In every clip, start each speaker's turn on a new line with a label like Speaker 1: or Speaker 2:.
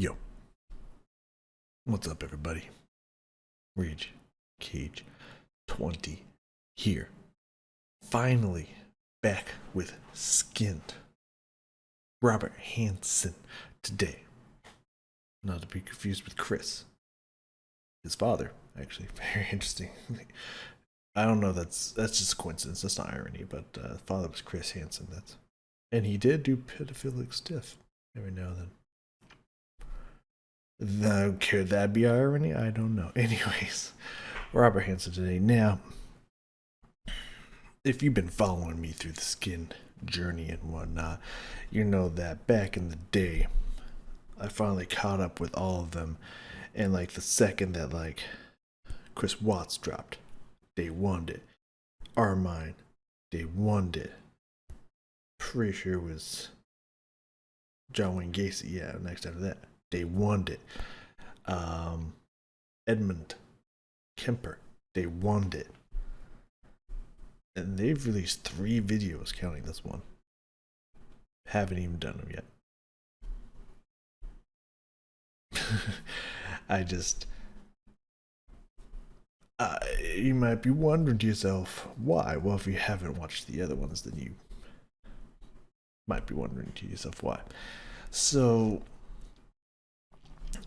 Speaker 1: Yo, what's up, everybody? Rage Cage 20 here. Finally back with Skynd. Robert Hansen today. Not to be confused with Chris. His father, actually. Very interesting. I don't know, that's just a coincidence. That's not irony, but father was Chris Hansen. And he did do pedophilic stuff every now and then. Could that be irony? I don't know. Anyways, Robert Hansen today. Now, if you've been following me through the Skynd journey and whatnot, you know that back in the day, I finally caught up with all of them. And like the second that Chris Watts dropped, they won it. Armine, they won it. Pretty sure it was John Wayne Gacy. Yeah, next after that, they won it. Edmund Kemper, they won it. And they've released 3 videos, counting this one. Haven't even done them yet. I just. You might be wondering to yourself, why? Well, if you haven't watched the other ones, then you might be wondering to yourself why. So,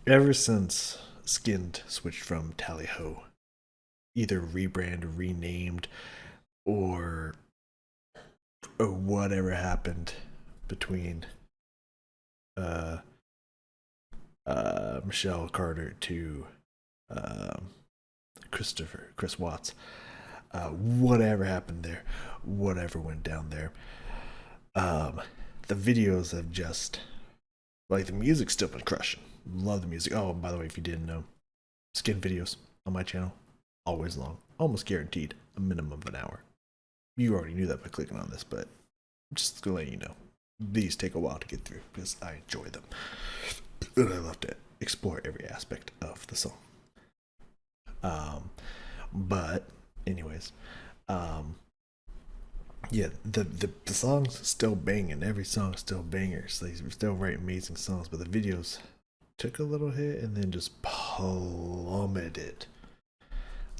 Speaker 1: ever since Skynd switched from Tally Ho, either rebrand, renamed, or whatever happened between Michelle Carter to Chris Watts, whatever happened there, whatever went down there, the videos have just, the music's still been crushing. Love the music. Oh, and by the way, if you didn't know, Skynd videos on my channel, always long, almost guaranteed a minimum of an hour. You already knew that by clicking on this, but just to let you know, these take a while to get through because I enjoy them and I love to explore every aspect of the song. But anyways, yeah, the song's still banging. Every song's still bangers. They still write amazing songs, but the videos took a little hit and then just plummeted.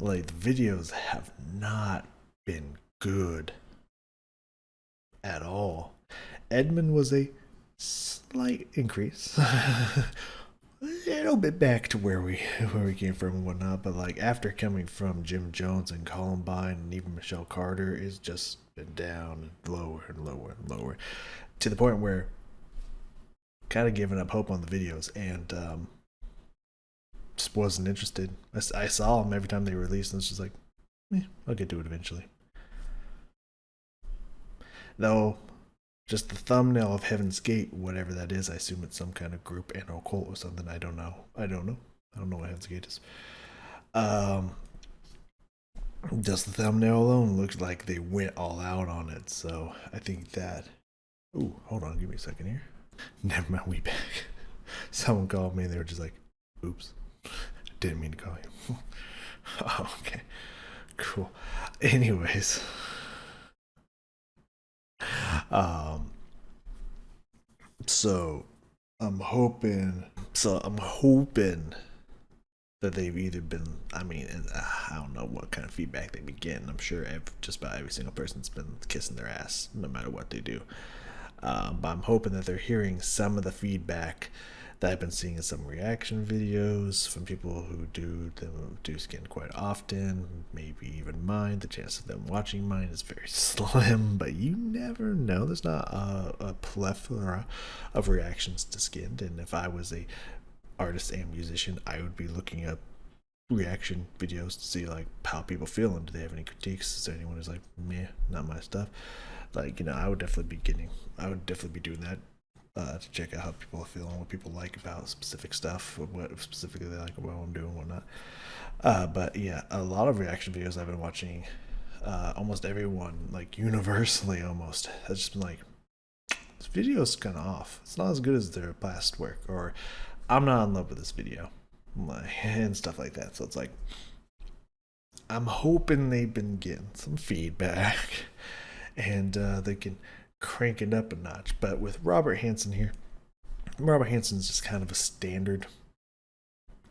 Speaker 1: Like, the videos have not been good at all. Edmund was a slight increase. A little bit back to where we came from and whatnot, but after coming from Jim Jones and Columbine and even Michelle Carter, it's just been down and lower and lower and lower, to the point where kind of giving up hope on the videos and just wasn't interested. I saw them every time they released and it's just I'll get to it eventually. Though, just the thumbnail of Heaven's Gate, whatever that is, I assume it's some kind of group and or cult or something. I don't know what Heaven's Gate is. Just the thumbnail alone looks like they went all out on it. So I think that. Ooh, hold on, give me a second here. Never mind, we back. Someone called me and they were just like, "Oops, didn't mean to call you." Oh, okay, cool. Anyways. So I'm hoping that they've either been, I don't know what kind of feedback they've been getting. I'm sure just about every single person's been kissing their ass no matter what they do. But I'm hoping that they're hearing some of the feedback that I've been seeing in some reaction videos from people who do Skynd quite often, maybe even mine. The chance of them watching mine is very slim, but you never know. There's not a plethora of reactions to Skynd, and if I was a artist and musician, I would be looking up reaction videos to see how people feel and do they have any critiques. Is there anyone who's meh, not my stuff? I would definitely be doing that. To check out how people are feeling, what people like about specific stuff, what specifically they like about what I'm doing, whatnot. But yeah, a lot of reaction videos I've been watching, almost everyone, universally almost, has just been this video's kind of off. It's not as good as their past work, or I'm not in love with this video, and stuff like that. So it's I'm hoping they've been getting some feedback, and they can crank it up a notch. But with Robert Hansen here, Robert Hansen's just kind of a standard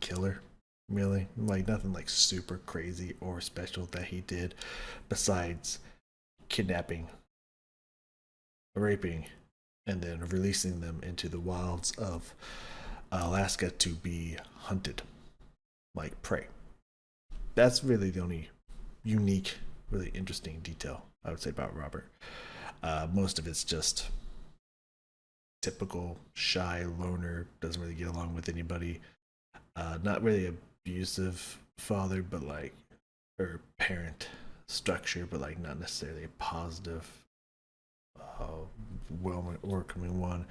Speaker 1: killer, really. Like nothing like super crazy or special that he did besides kidnapping, raping, and then releasing them into the wilds of Alaska to be hunted like prey. That's really the only unique, really interesting detail I would say about Robert. Most of it's just typical shy loner, doesn't really get along with anybody. Not really abusive father, but like, or parent structure, but like not necessarily a positive, well welcoming one.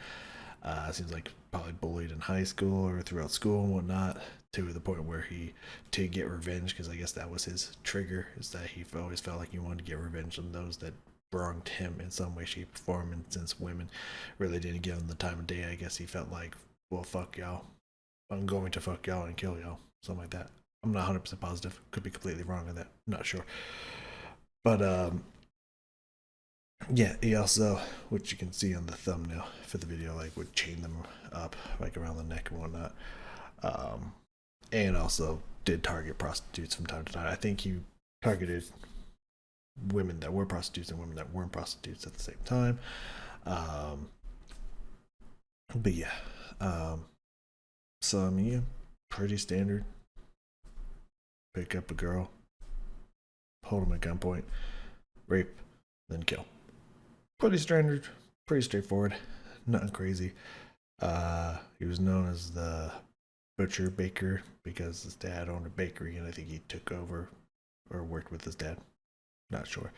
Speaker 1: Seems like probably bullied in high school or throughout school and whatnot, to the point where he, to get revenge, because I guess that was his trigger, is that he always felt like he wanted to get revenge on those that wronged him in some way, shape, or form. And since women really didn't give him the time of day, I guess he felt like, well, fuck y'all. I'm going to fuck y'all and kill y'all. Something like that. I'm not 100% positive. Could be completely wrong on that. I'm not sure. But yeah, he also, which you can see on the thumbnail for the video, like would chain them up like around the neck and whatnot. Um, and also did target prostitutes from time to time. I think he targeted women that were prostitutes and women that weren't prostitutes at the same time. Um, but yeah, so I mean, yeah, pretty standard. Pick up a girl, hold them at gunpoint, rape, then kill. Pretty standard, pretty straightforward, nothing crazy. He was known as the butcher baker because his dad owned a bakery, and I think he took over or worked with his dad. Not sure.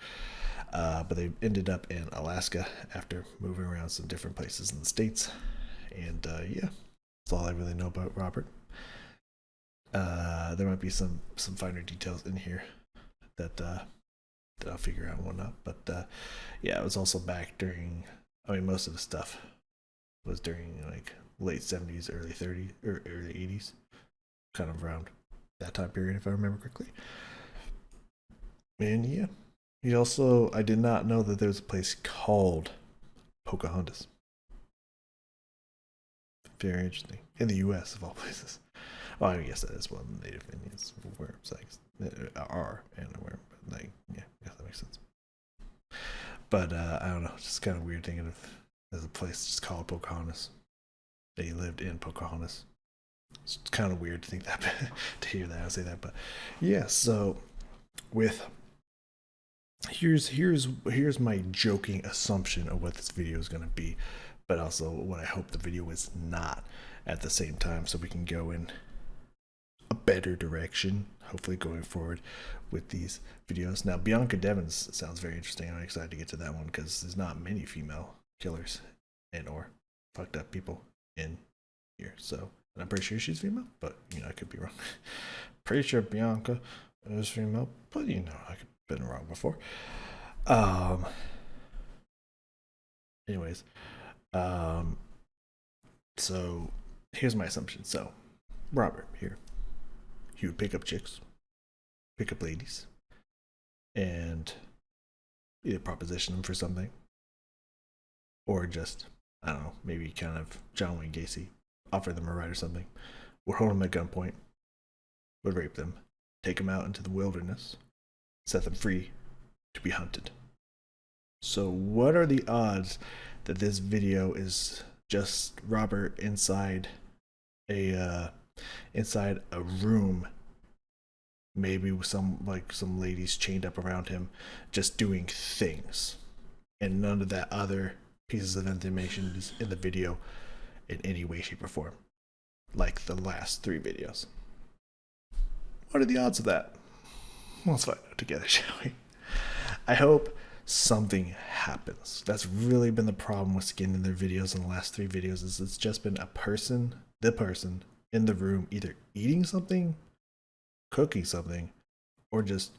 Speaker 1: But they ended up in Alaska after moving around some different places in the States. And yeah, that's all I really know about Robert. There might be some finer details in here that that I'll figure out and whatnot. But yeah, it was also back during. I mean, most of the stuff was during like late 70s, early 30s, or early 80s, kind of around that time period, if I remember correctly. And yeah, he also. I did not know that there was a place called Pocahontas. Very interesting. In the U.S. of all places. Well, I guess that is one of the Native Indians were are and where, but like, yeah, that makes sense. But I don't know, it's just kind of weird thinking of there's a place just called Pocahontas. They lived in Pocahontas. It's kind of weird to think that, to hear that, I say that, but yeah. So with here's my joking assumption of what this video is going to be, but also what I hope the video is not at the same time, so we can go in a better direction, hopefully going forward with these videos. Now, Bianca Devins sounds very interesting. I'm excited to get to that one because there's not many female killers and or fucked up people in here. So, and I'm pretty sure she's female, but you know, I could be wrong. Pretty sure Bianca is female, but you know, I could have been wrong before. Anyways, so here's my assumption. So, Robert here, he would pick up chicks, pick up ladies, and either proposition them for something, or just, I don't know, maybe kind of John Wayne Gacy, offer them a ride or something, would hold them at gunpoint, would rape them, take them out into the wilderness, set them free to be hunted. So what are the odds that this video is just Robert inside a room, maybe with some ladies chained up around him, just doing things, and none of that other pieces of information is in the video in any way, shape, or form, like the last 3 videos? What are the odds of that? Let's find out together, shall we? I hope something happens. That's really been the problem with Skynd in their videos in the last 3 videos, is it's just been the person in the room either eating something, cooking something, or just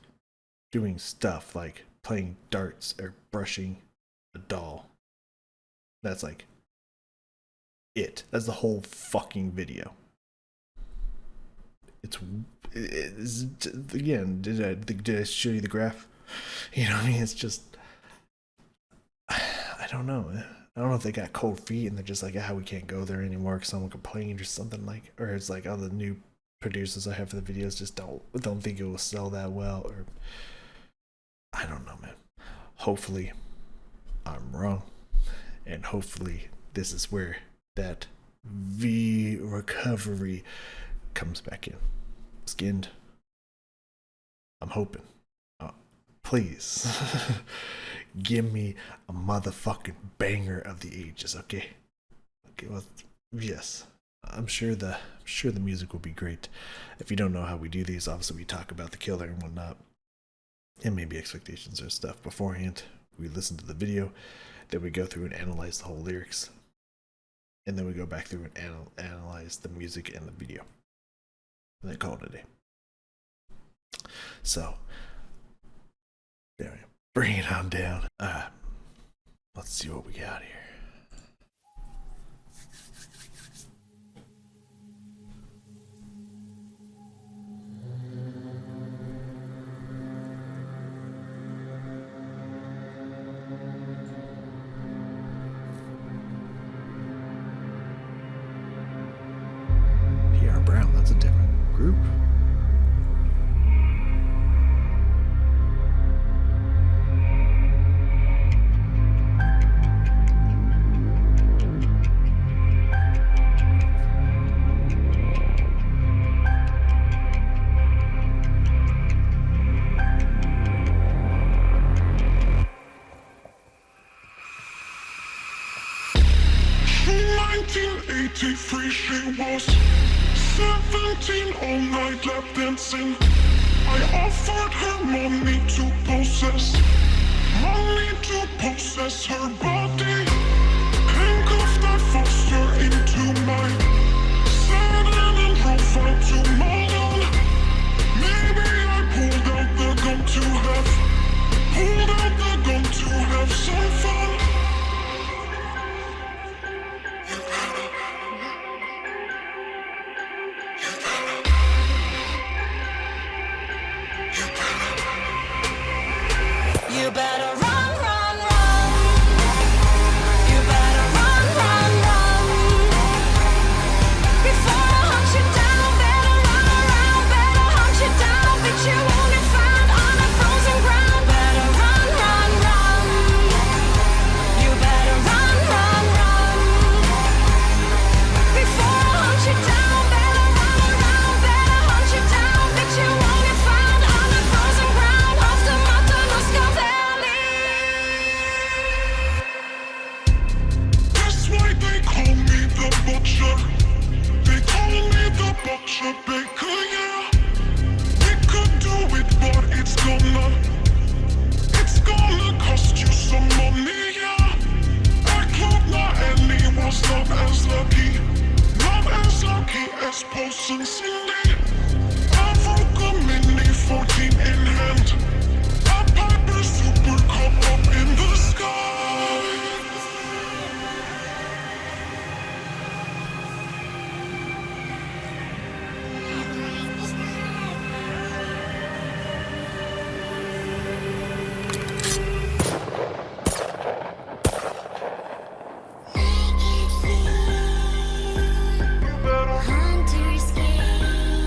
Speaker 1: doing stuff like playing darts or brushing a doll. That's like it. That's the whole fucking video. It's again, did I show you the graph? You know what I mean? It's just, I don't know. I don't know if they got cold feet and they're just like, ah, we can't go there anymore because someone complained or something like, or it's like, oh, the new producers I have for the videos just don't think it will sell that well, or I don't know, man. Hopefully, I'm wrong, and hopefully, this is where that V recovery comes back in. Skinned. I'm hoping. Please. Give me a motherfucking banger of the ages, okay? Okay, well, yes. I'm sure the music will be great. If you don't know how we do these, obviously we talk about the killer and whatnot, and maybe expectations or stuff beforehand. We listen to the video, then we go through and analyze the whole lyrics, and then we go back through and analyze the music and the video, and then call it a day. So, there we go. Bring it on down. Let's see what we got here. PR Brown, that's a different group.
Speaker 2: She was 17, all night lap dancing. I offered her money to possess her body. Handcuffed, I forced her into my sedan and drove out to Malone. Maybe I pulled out the gun to have some fun.
Speaker 3: You better run, run, run. You better run, run, run. Before I hunt you down, better run around, better hunt you down, but you won't get found on the frozen ground. Better run, run, run. You better run, run, run. Before I hunt you down, better run around, better hunt you down, but you won't get found on the frozen ground. Off the Matanuska Valley.
Speaker 2: That's why they call me the butcher. They call me the butcher baker, yeah. We could do it, but it's gonna cost you some money, yeah. That club not Ellie was not as lucky as Post and Cindy. I broke a mini 14 in hand. A Piper Super Cup up in the sky.
Speaker 3: Hunter's game.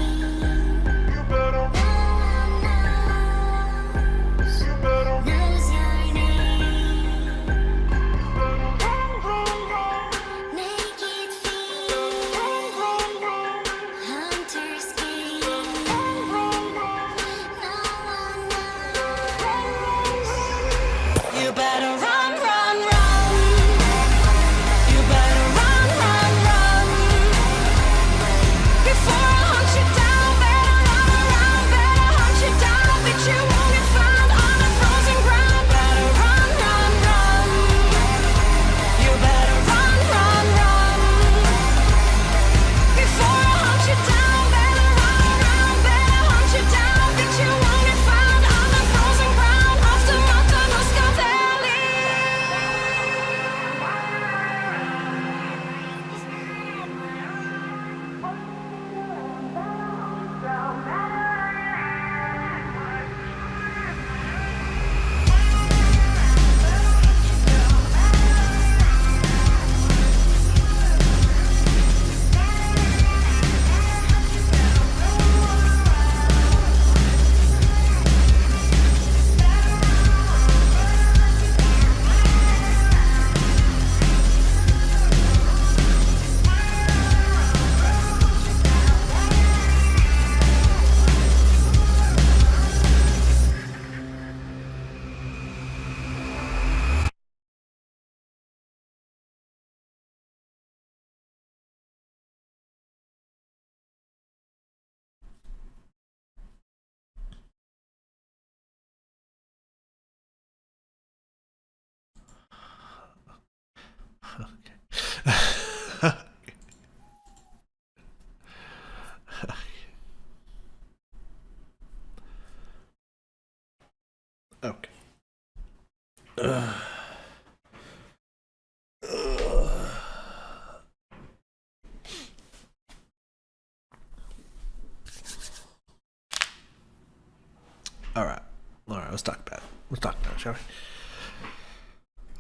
Speaker 1: All right. All right. Let's talk about it. Let's talk about it, shall we?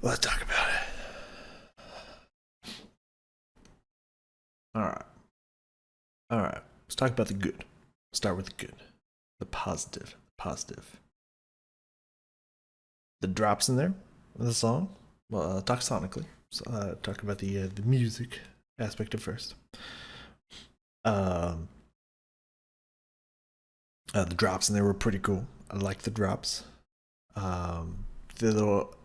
Speaker 1: Let's talk about it. All right. All right. Let's talk about the good. Start with the good. The positive. Positive. The drops in there in the song. Well, talk sonically. So, talk about the music aspect of first. Um, the drops in there were pretty cool. I like the drops. The little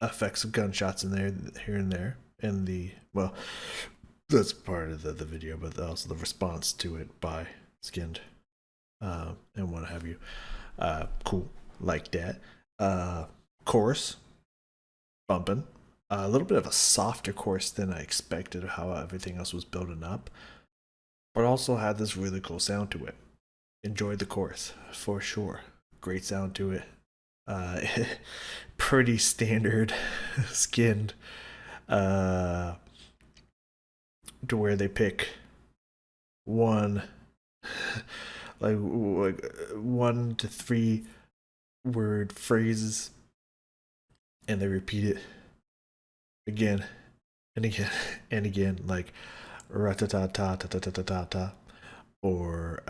Speaker 1: effects of gunshots in there, here and there, and well, that's part of the video, but also the response to it by Skinned, and what have you. Cool, like that. Chorus, bumping. A little bit of a softer chorus than I expected, how everything else was building up, but also had this really cool sound to it. Enjoyed the chorus for sure. Great sound to it. Pretty standard Skinned, to where they pick one, like 1 to 3 word phrases, and they repeat it again and again and again, like ratata ta ta ta ta ta ta ta, or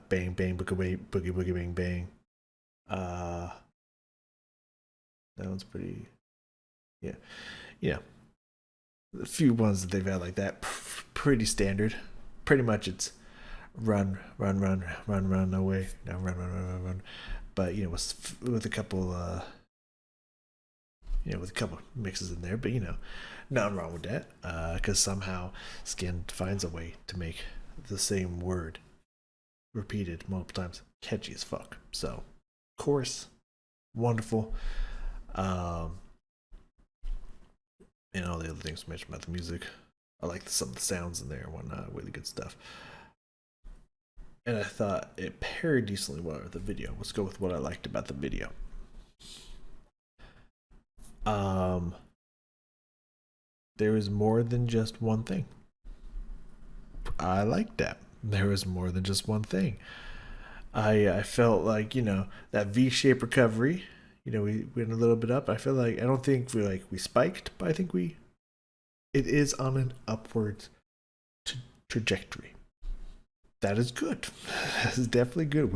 Speaker 1: bang bang boogie boogie boogie bang bang. That one's pretty, yeah, yeah. A few ones that they've had like that, pretty standard. Pretty much it's run, run, run, run, run away. No, run, run, run, run, run. But with a couple, with a couple mixes in there. But nothing wrong with that. Because somehow Skin finds a way to make the same word repeated multiple times catchy as fuck. So, chorus, wonderful. And all the other things mentioned about the music. I like some of the sounds in there and whatnot. Really good stuff. And I thought it paired decently well with the video. Let's go with what I liked about the video. There was more than just one thing. I liked that. There was more than just one thing. I felt like, that V-shaped recovery, we went a little bit up. I feel like, I don't think we spiked, but I think it is on an upward trajectory. That is good. That is definitely good.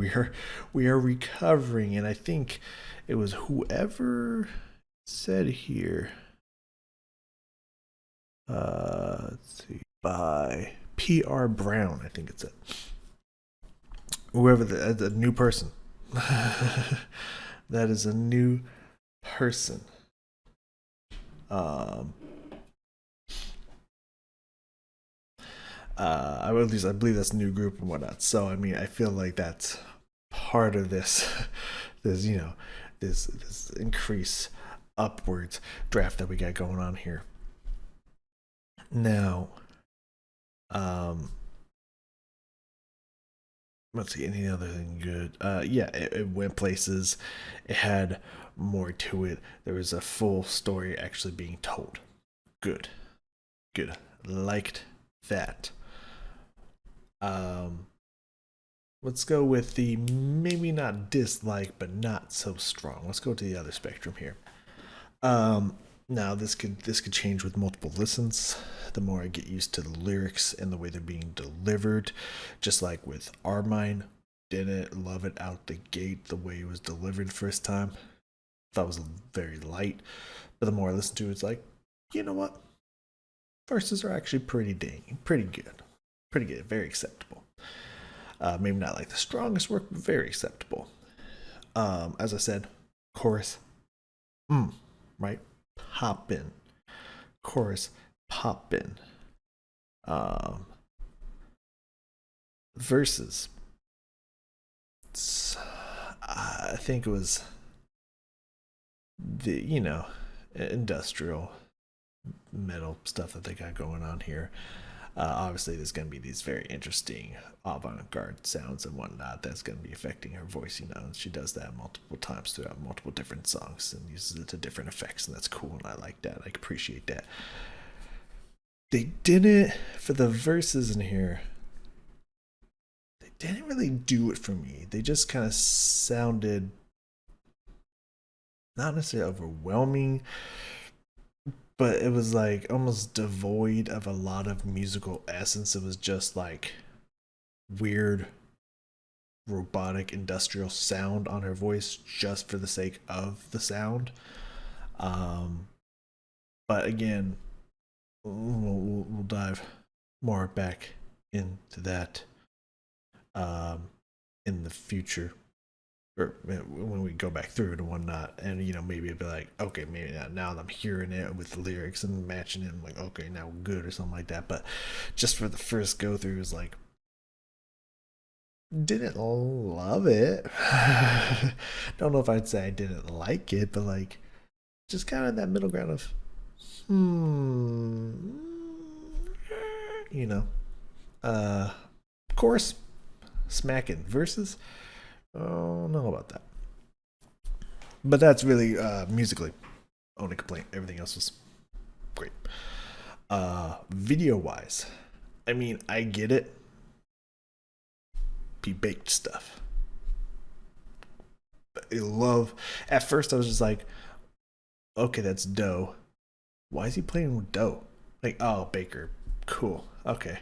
Speaker 1: We are recovering, and I think it was whoever said here. Let's see, by P.R. Brown, I think it's it. Whoever the new person. That is a new person. I believe that's a new group and whatnot. So I feel like that's part of this, this increase upwards draft that we got going on here. Now, let's see, any other thing good? Yeah, it went places. It had more to it. There was a full story actually being told. Good. Liked that. Let's go with the maybe not dislike, but not so strong. Let's go to the other spectrum here. Now this could change with multiple listens. The more I get used to the lyrics and the way they're being delivered, just like with Armine, didn't love it out the gate the way it was delivered first time. Thought it was very light, but the more I listen to it, it's like, you know what? Verses are actually pretty good, very acceptable. Maybe not like the strongest work, but very acceptable. As I said, chorus, right? Poppin'. Chorus, poppin'. Verses. I think it was the, industrial metal stuff that they got going on here. Obviously, there's going to be these very interesting avant-garde sounds and whatnot that's going to be affecting her voice. She does that multiple times throughout multiple different songs and uses it to different effects, and that's cool, and I like that. I appreciate that. They didn't, for the verses in here, they didn't really do it for me. They just kind of sounded not necessarily overwhelming, but it was like almost devoid of a lot of musical essence. It was just like weird robotic industrial sound on her voice just for the sake of the sound. Um, but again, we'll dive more back into that in the future, or when we go back through it and whatnot. And maybe it'd be like, okay, maybe now that I'm hearing it with the lyrics and matching it, I'm like, okay, now we're good or something like that. But just for the first go through, is like, didn't love it. Don't know if I'd say I didn't like it, but like, just kind of that middle ground of, you know, of course, smacking versus. I don't know about that, but that's really musically only complaint. Everything else was great. Video wise, I mean, I get it. He baked stuff. I love. At first, I was just like, okay, that's dough. Why is he playing with dough? Like, oh, baker, cool, okay.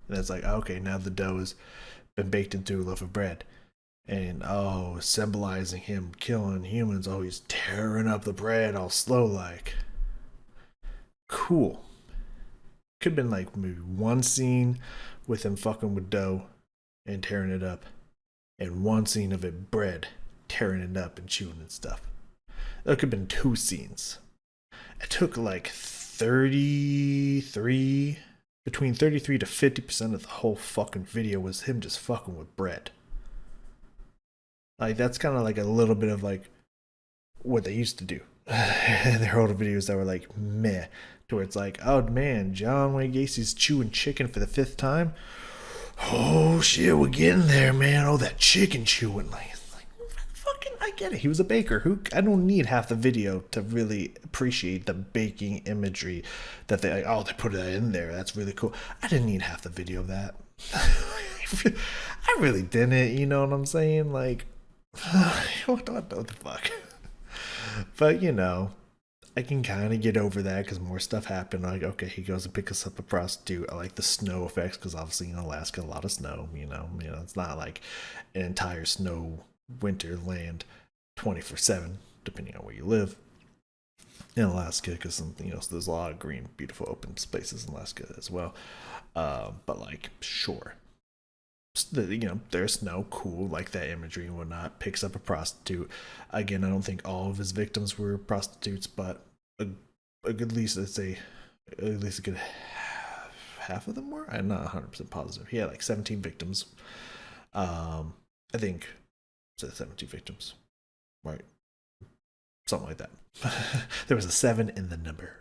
Speaker 1: And it's like, okay, now the dough has been baked into a loaf of bread. And oh, symbolizing him killing humans. Oh, he's tearing up the bread all slow like. Cool. Could have been like maybe one scene with him fucking with dough and tearing it up, and one scene of it bread tearing it up and chewing and stuff. That could have been two scenes. It took like 33, between 33 to 50% of the whole fucking video was him just fucking with bread. Like, that's kind of like a little bit of like what they used to do. Their older videos that were like meh, to where it's like, oh man, John Wayne Gacy's chewing chicken for the 5th time. Oh shit, we're getting there, man. Oh, that chicken chewing, like fucking, I get it. He was a baker. I don't need half the video to really appreciate the baking imagery that they like. Oh, they put that in there. That's really cool. I didn't need half the video of that. I really didn't. You know what I'm saying? Like, what the fuck? But I can kind of get over that because more stuff happened. Like, okay, he goes and picks up a prostitute. I like the snow effects because obviously in Alaska, a lot of snow. It's not like an entire snow winter land 24/7, depending on where you live in Alaska. Because so there's a lot of green, beautiful open spaces in Alaska as well. But like, sure, there's snow, cool, like that imagery and whatnot. Picks up a prostitute. Again, I don't think all of his victims were prostitutes, but a good, at least let's say, at least a good half of them were. I'm not 100% positive. He had like 17 victims. I think 17 victims, right? Something like that. There was a 7 in the number.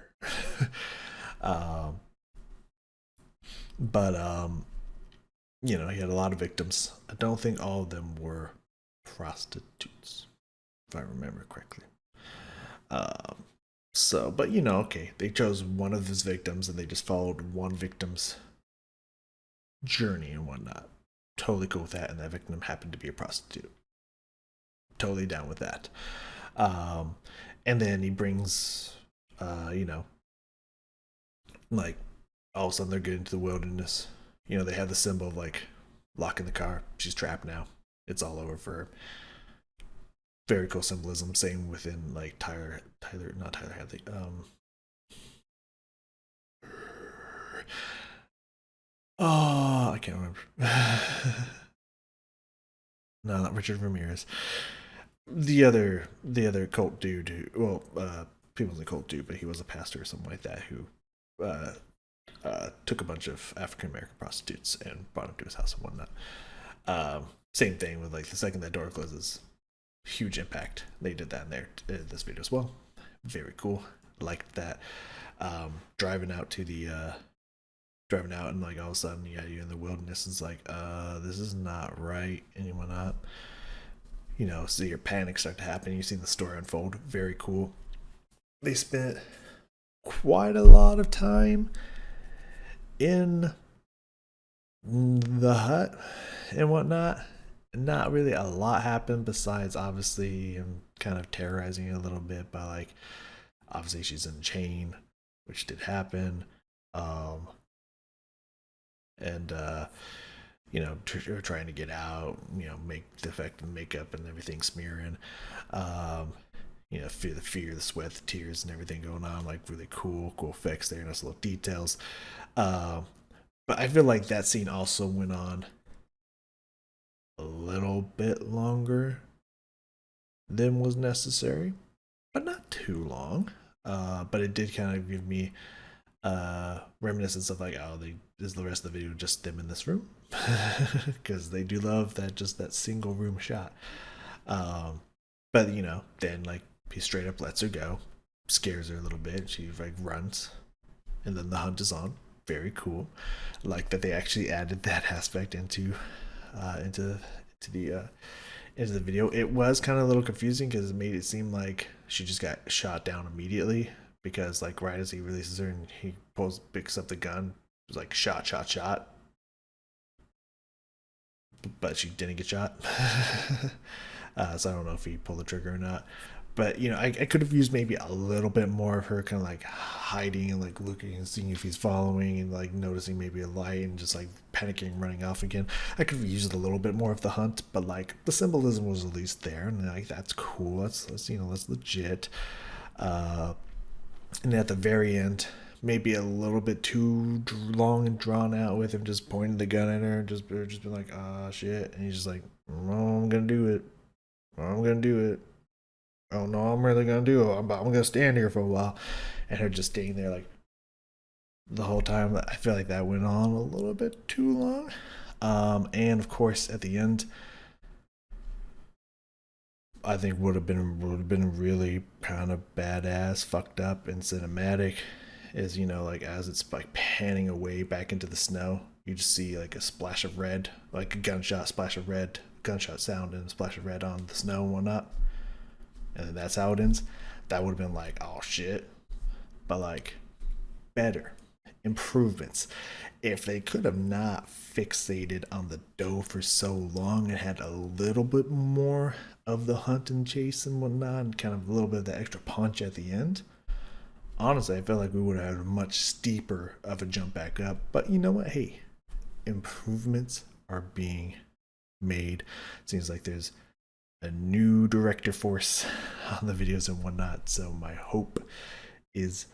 Speaker 1: But he had a lot of victims. I don't think all of them were prostitutes, if I remember correctly. But okay, they chose one of his victims and they just followed one victim's journey and whatnot. Totally cool with that, and that victim happened to be a prostitute. Totally down with that. And then he brings, like, all of a sudden they're getting into the wilderness. They have the symbol of like locking the car. She's trapped now. It's all over for her. Very cool symbolism. Same within like not Tyler Hadley. Oh, I can't remember. No, not Richard Ramirez. The other cult dude who, he wasn't a cult dude, but he was a pastor or something like that who took a bunch of African American prostitutes and brought them to his house and whatnot. Same thing with like the second that door closes, huge impact. They did that in this video as well. Very cool. Liked that. Driving out and like all of a sudden, yeah, you're in the wilderness. It's like, this is not right and whatnot. So your panic start to happen. You see the story unfold. Very cool. They spent quite a lot of time in the hut and whatnot, not really a lot happened besides obviously him kind of terrorizing her a little bit by like obviously she's in a chain, which did happen. Um, and you know, trying to get out, you know, make defective makeup and everything smearing. Um, you know, the fear, the sweat, the tears, and everything going on. Like really cool effects there, nice little details. Um, but I feel like that scene also went on a little bit longer than was necessary, but not too long. But it did kind of give me reminiscence of like, oh, they is the rest of the video just them in this room because they do love that just that single room shot. Um, but you know, then like he straight up lets her go, scares her a little bit. She like runs, and then the hunt is on. Very cool. Like that they actually added that aspect into the into the video. It was kind of a little confusing because it made it seem like she just got shot down immediately because like right as he releases her and he picks up the gun, it was like shot, but she didn't get shot. So I don't know if he pulled the trigger or not. But you know, I could have used maybe a little bit more of her kind of like hiding and like looking and seeing if he's following and like noticing maybe a light and just like panicking, running off again. I could have used a little bit more of the hunt, but like the symbolism was at least there, and like that's cool. That's you know that's legit. Uh, and at the very end, maybe a little bit too long and drawn out with him just pointing the gun at her, and just been like, ah, shit, and he's just like, oh, I'm gonna do it. I'm gonna do it. Oh no, I'm really gonna do it. I'm gonna stand here for a while, and her just staying there like the whole time. I feel like that went on a little bit too long. And of course, at the end, I think would have been really kind of badass, fucked up, and cinematic. Is you know like as it's like panning away back into the snow, you just see like a splash of red, like a gunshot splash of red, gunshot sound and a splash of red on the snow and whatnot, and then that's how it ends. That would have been like, oh shit, but like better improvements if they could have not fixated on the doe for so long and had a little bit more of the hunt and chase and whatnot and kind of a little bit of the extra punch at the end. Honestly, I felt like we would have had a much steeper of a jump back up. But you know what? Hey, improvements are being made. Seems like there's a new director force on the videos and whatnot. So my hope is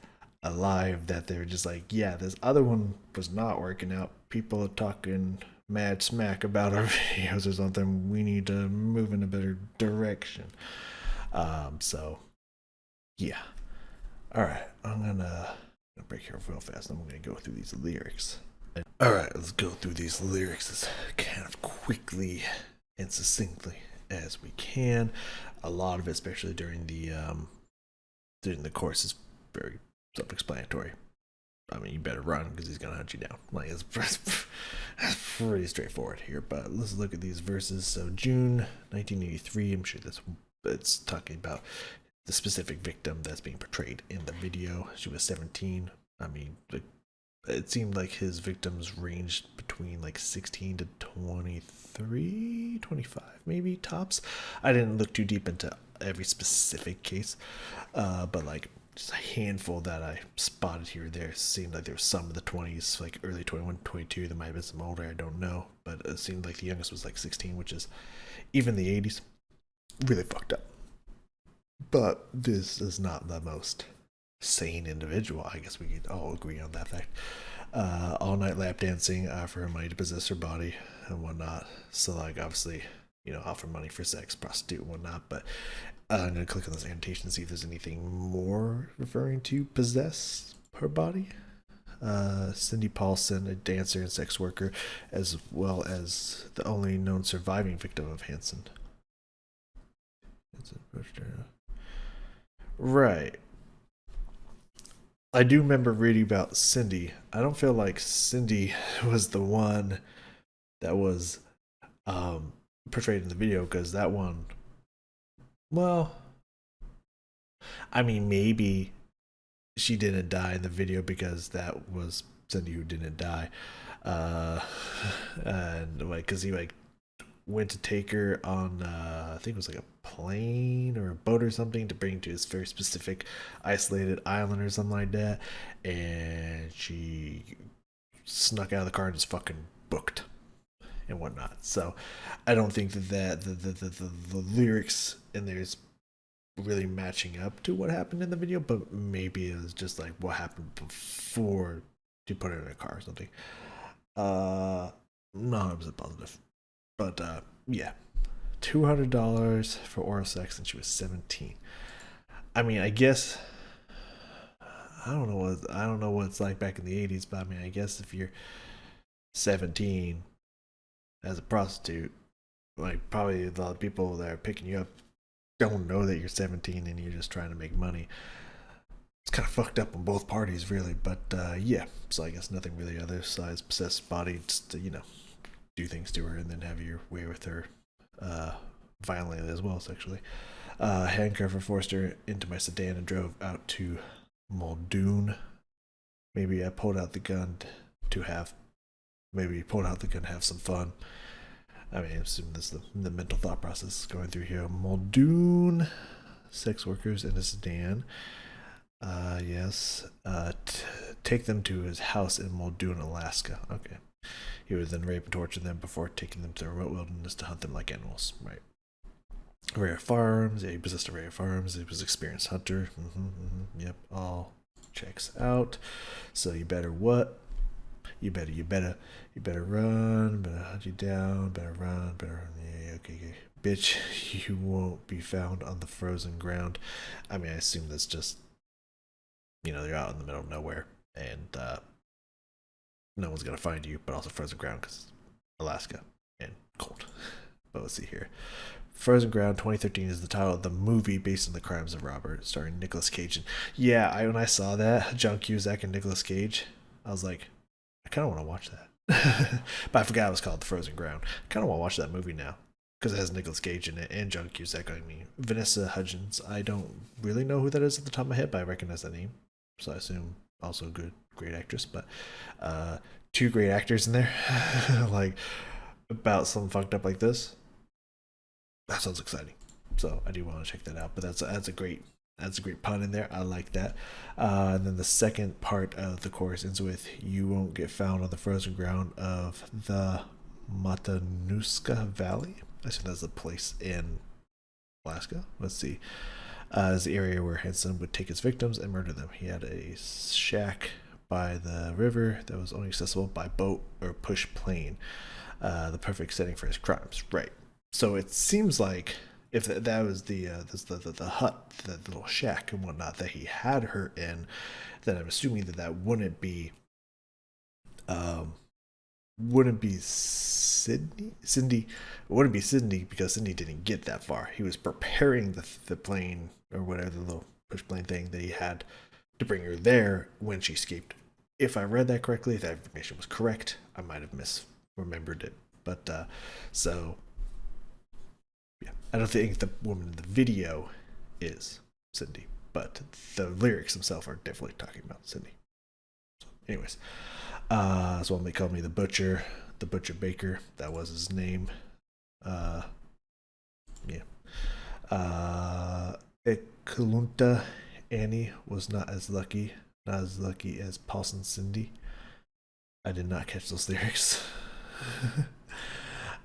Speaker 1: alive that they're just like, yeah, this other one was not working out. People are talking mad smack about our videos or something. We need to move in a better direction. So yeah. All right, I'm gonna break here real fast. I'm gonna go through these lyrics. All right, let's go through these lyrics as kind of quickly and succinctly as we can. A lot of it, especially during the course, is very self-explanatory. I mean, you better run because he's gonna hunt you down. Like it's pretty straightforward here. But let's look at these verses. So June 1983. I'm sure it's talking about the specific victim that's being portrayed in the video. She was 17. I mean, it seemed like his victims ranged between like 16 to 23, 25 maybe tops. I didn't look too deep into every specific case, but like just a handful that I spotted here or there. It seemed like there was some of the 20s, like early 21, 22. There might have been some older, I don't know. But it seemed like the youngest was like 16, which is even the 80s. Really fucked up. But this is not the most sane individual. I guess we could all agree on that fact. All night lap dancing, offer her money to possess her body and whatnot. So, like, obviously, you know, offer money for sex, prostitute, and whatnot. But I'm going to click on this annotation and see if there's anything more referring to possess her body. Cindy Paulson, a dancer and sex worker, as well as the only known surviving victim of Hansen. Right. I do remember reading about Cindy. I don't feel like Cindy was the one that was portrayed in the video because that one, well, I mean, maybe she didn't die in the video because that was Cindy who didn't die. And like, because he like went to take her on, I think it was like a plane or a boat or something to bring to this very specific isolated island or something like that. And she snuck out of the car and just fucking booked and whatnot. So I don't think the lyrics in there is really matching up to what happened in the video, but maybe it was just like what happened before you put it in a car or something. Not 100% positive. But yeah, $200 for oral sex, and she was 17. I mean, I guess I don't know what it's like back in the 80s, but I mean, I guess if you're 17 as a prostitute, like probably a lot of people that are picking you up don't know that you're 17 and you're just trying to make money. It's kind of fucked up on both parties, really. But yeah, so I guess nothing really other besides possess body, just to, do things to her and then have your way with her violently as well, sexually. Handcuffed her, forced her into my sedan and drove out to Muldoon. Maybe I pulled out the gun to have some fun. I mean, I assume this is the mental thought process going through here. Muldoon, sex workers in a sedan. Yes. Take them to his house in Muldoon, Alaska. Okay. He would then rape and torture them before taking them to the remote wilderness to hunt them like animals. Right. Rare firearms. Yeah, he possessed a rare firearms. He was an experienced hunter. Yep, all checks out. So you better what? You better run. Better hunt you down. Better run. Yeah, okay. Bitch, you won't be found on the frozen ground. I mean, I assume that's just, they're out in the middle of nowhere, and no one's gonna find you, but also frozen ground because it's Alaska and cold. But let's see here. Frozen Ground 2013 is the title of the movie based on the crimes of Robert, starring Nicolas Cage. And yeah, when I saw that, John Cusack and Nicolas Cage, I was like, I kind of want to watch that. But I forgot it was called The Frozen Ground. I kind of want to watch that movie now because it has Nicolas Cage in it and John Cusack. I mean, Vanessa Hudgens. I don't really know who that is at the top of my head, but I recognize that name. So I assume also great actress. But two great actors in there, like about something fucked up like this. That sounds exciting. So I do want to check that out. But that's a great pun in there. I like that. And then the second part of the chorus ends with "You won't get found on the frozen ground of the Matanuska Valley." I think that's a place in Alaska. Let's see. Is the area where Hansen would take his victims and murder them. He had a shack by the river that was only accessible by boat or push plane. The perfect setting for his crimes. Right. So it seems like if that was the hut, the little shack and whatnot that he had her in, then I'm assuming that wouldn't be Cindy. It wouldn't be Cindy because Cindy didn't get that far. He was preparing the plane or whatever, the little push plane thing that he had to bring her there when she escaped. If I read that correctly, if that information was correct, I might have misremembered it. But so yeah, I don't think the woman in the video is Cindy, but the lyrics themselves are definitely talking about Cindy. So anyways, so they called me the Butcher Baker. That was his name. Yeah. Ekulunta Annie was not as lucky as Paulson Cindy. I did not catch those lyrics.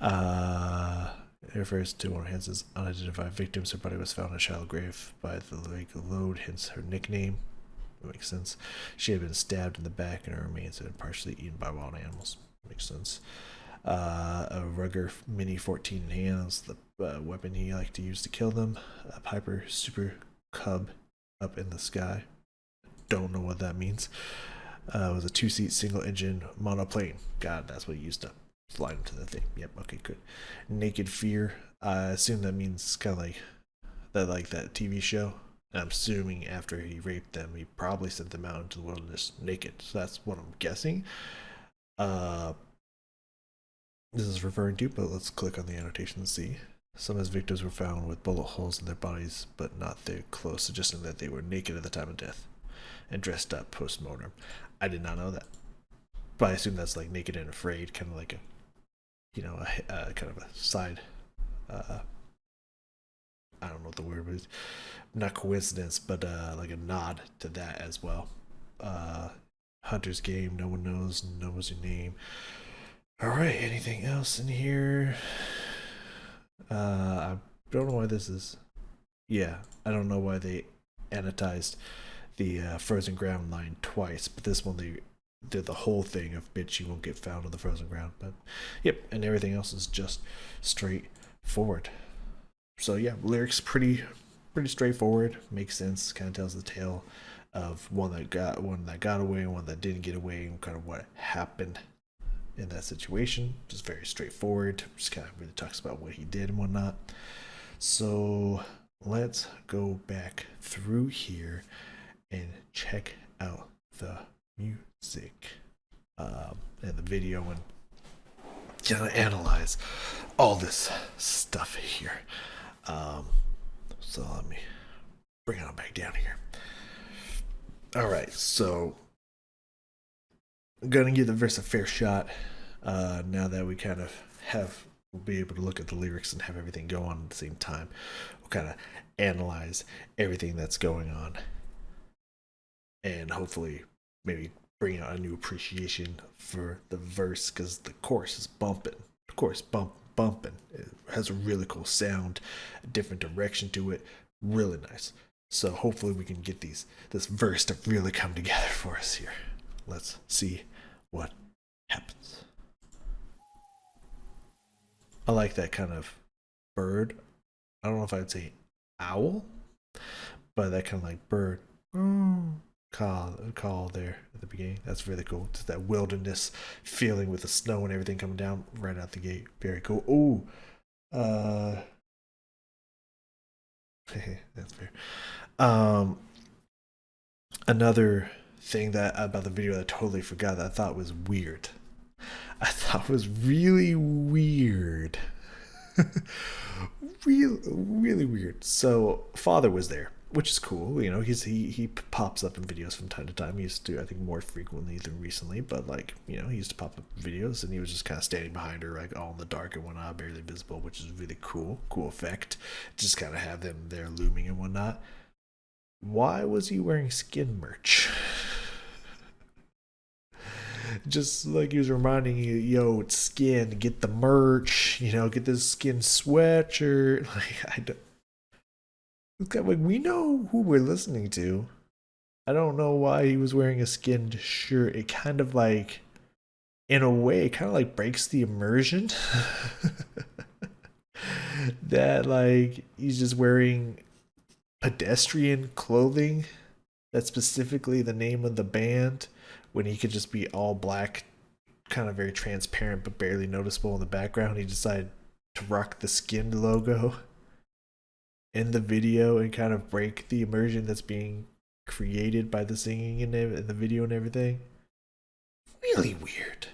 Speaker 1: It refers to one of Hansen's unidentified victims. Her body was found in a shallow grave by the lake Lode, hence her nickname. That makes sense. She had been stabbed in the back and her remains had been partially eaten by wild animals. Makes sense. A Ruger Mini 14 in hands, the weapon he liked to use to kill them. A Piper Super Cub up in the sky. Don't know what that means. It was a 2-seat single engine monoplane. God, that's what he used to fly into the thing. Yep, okay, good. Naked Fear. I assume that means kind of like that TV show. I'm assuming after he raped them, he probably sent them out into the wilderness naked. So that's what I'm guessing. This is referring to, but let's click on the annotation and see. Some of his victims were found with bullet holes in their bodies, but not their clothes, suggesting that they were naked at the time of death and dressed up post-mortem. I did not know that. But I assume that's like Naked and Afraid, kind of like you know, a kind of a side, uh, I don't know what the word is, not coincidence, but like a nod to that as well. Hunter's Game, no one knows your name. All right, anything else in here? I don't know why this is. Yeah, I don't know why they annotated the frozen ground line twice, but this one they did the whole thing of bitch you won't get found on the frozen ground. But yep, and everything else is just straightforward. So yeah, lyrics pretty straightforward, makes sense, kind of tells the tale of one that got away and one that didn't get away, and kind of what happened in that situation. Just very straightforward. Just kind of really talks about what he did and whatnot. So let's go back through here and check out the music and the video and kind of analyze all this stuff here. So let me bring it on back down here. All right, so I'm gonna give the verse a fair shot. Now that we kind of we'll be able to look at the lyrics and have everything go on at the same time. We'll kind of analyze everything that's going on, and hopefully maybe bring out a new appreciation for the verse, because the chorus is bumping. The chorus bumping. It has a really cool sound, a different direction to it. Really nice. So hopefully we can get this verse to really come together for us here. Let's see what happens. I like that kind of bird. I don't know if I'd say owl, but that kind of like bird call there at the beginning. That's really cool. Just that wilderness feeling with the snow and everything coming down right out the gate. Very cool. Ooh. That's fair. Another thing that about the video that I totally forgot that I thought was weird. I thought was really weird. really weird. So father was there, which is cool. You know, he pops up in videos from time to time. He used to, I think, more frequently than recently, but like, you know, he used to pop up in videos, and he was just kind of standing behind her, like all in the dark and whatnot, barely visible, which is really cool effect. Just kind of have them there looming and whatnot. Why was he wearing skin merch? Just like he was reminding you, yo, it's skin, get the merch, you know, get this skin sweatshirt. Like, we know who we're listening to. I don't know why he was wearing a skinned shirt. It kind of like, in a way, it kind of like breaks the immersion. That like he's just wearing pedestrian clothing. That's specifically the name of the band, when he could just be all black, kind of very transparent but barely noticeable in the background. He decided to rock the Skynd logo in the video and kind of break the immersion that's being created by the singing in the video and everything. Really weird.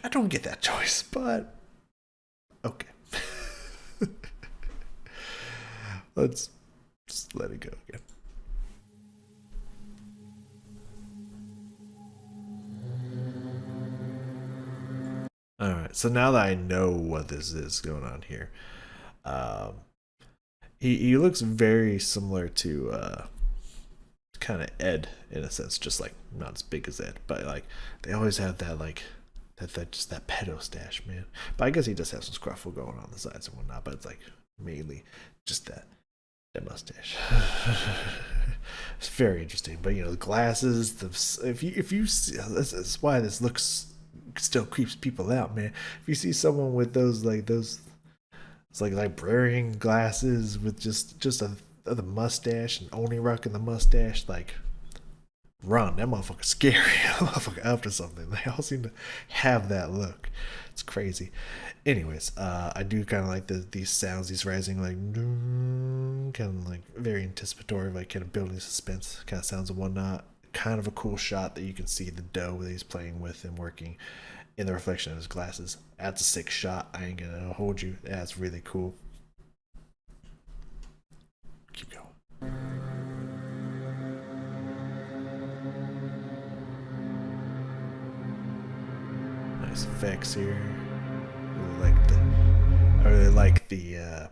Speaker 1: I don't get that choice, but okay. Let's just let it go again. Alright, so now that I know what this is going on here, he looks very similar to kind of Ed in a sense, just like not as big as Ed, but like they always have that like that just that pedo stash, man. But I guess he does have some scruffle going on the sides and whatnot, but it's like mainly just that mustache. It's very interesting. But you know, the glasses, if you see, this is why this looks still creeps people out, man. If you see someone with those it's like librarian glasses with just the mustache and only rocking the mustache, like run. That motherfucker's scary. That motherfucker up to something. They all seem to have that look. It's crazy. Anyways, I do kind of like these sounds, these rising like kind of like very anticipatory, like kind of building suspense kind of sounds and whatnot. Kind of a cool shot that you can see the dough that he's playing with and working in the reflection of his glasses. That's a sick shot. I ain't gonna hold you. That's really cool. Keep going. Nice effects here. I really like the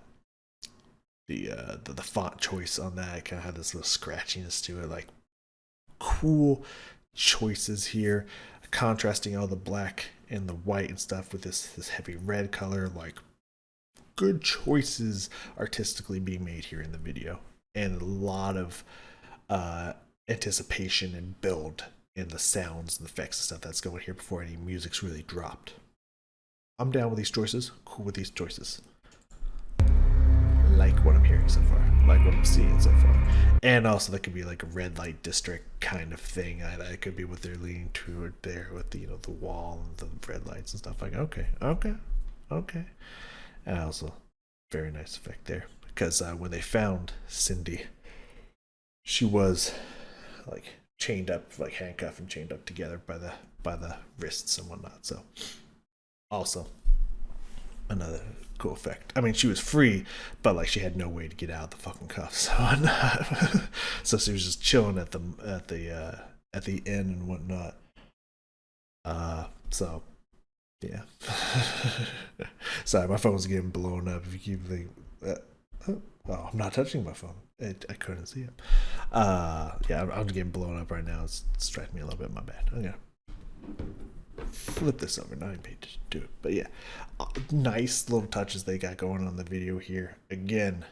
Speaker 1: font choice on that. It kind of had this little scratchiness to it. Like cool choices here, contrasting all the black and the white and stuff with this heavy red color. Like good choices artistically being made here in the video, and a lot of anticipation and build in the sounds and the effects and stuff that's going here before any music's really dropped. I'm down with these choices, cool with these choices. Like what I'm hearing so far, like what I'm seeing so far. And also that could be like a red light district kind of thing. That could be what they're leaning toward there with the, the wall and the red lights and stuff. Like okay. And also very nice effect there, because when they found Cindy, she was like chained up, like handcuffed and chained up together by the wrists and whatnot. So also another cool effect. I mean, she was free, but like she had no way to get out of the fucking cuffs. So she was just chilling at the end and whatnot. So yeah. Sorry, my phone's getting blown up. If you keep thinking, oh, I'm not touching my phone. I couldn't see it. Yeah, I'm getting blown up right now. It's distracting me a little bit. My bad. I'm gonna flip this over. Not even paid to do it, but yeah, nice little touches they got going on the video here. Again,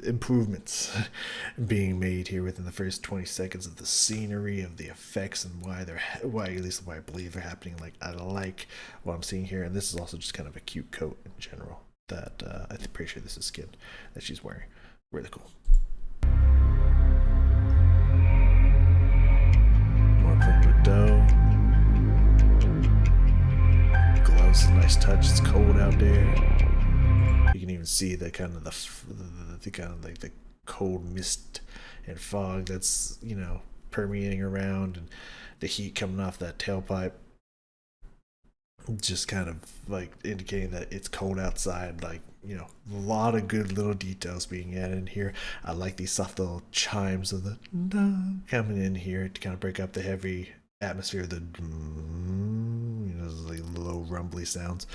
Speaker 1: improvements being made here within the first 20 seconds of the scenery, of the effects, and why at least why I believe they're happening. Like I like what I'm seeing here, and this is also just kind of a cute coat in general that I'm pretty sure this is Skynd that she's wearing. Really cool. More playing with dough. Gloves, a nice touch. It's cold out there. You can even see the kind of the kind of like the cold mist and fog that's permeating around, and the heat coming off that tailpipe, just kind of like indicating that it's cold outside. Like a lot of good little details being added in here. I like these soft little chimes of the coming in here to kind of break up the heavy atmosphere, the like low rumbly sounds.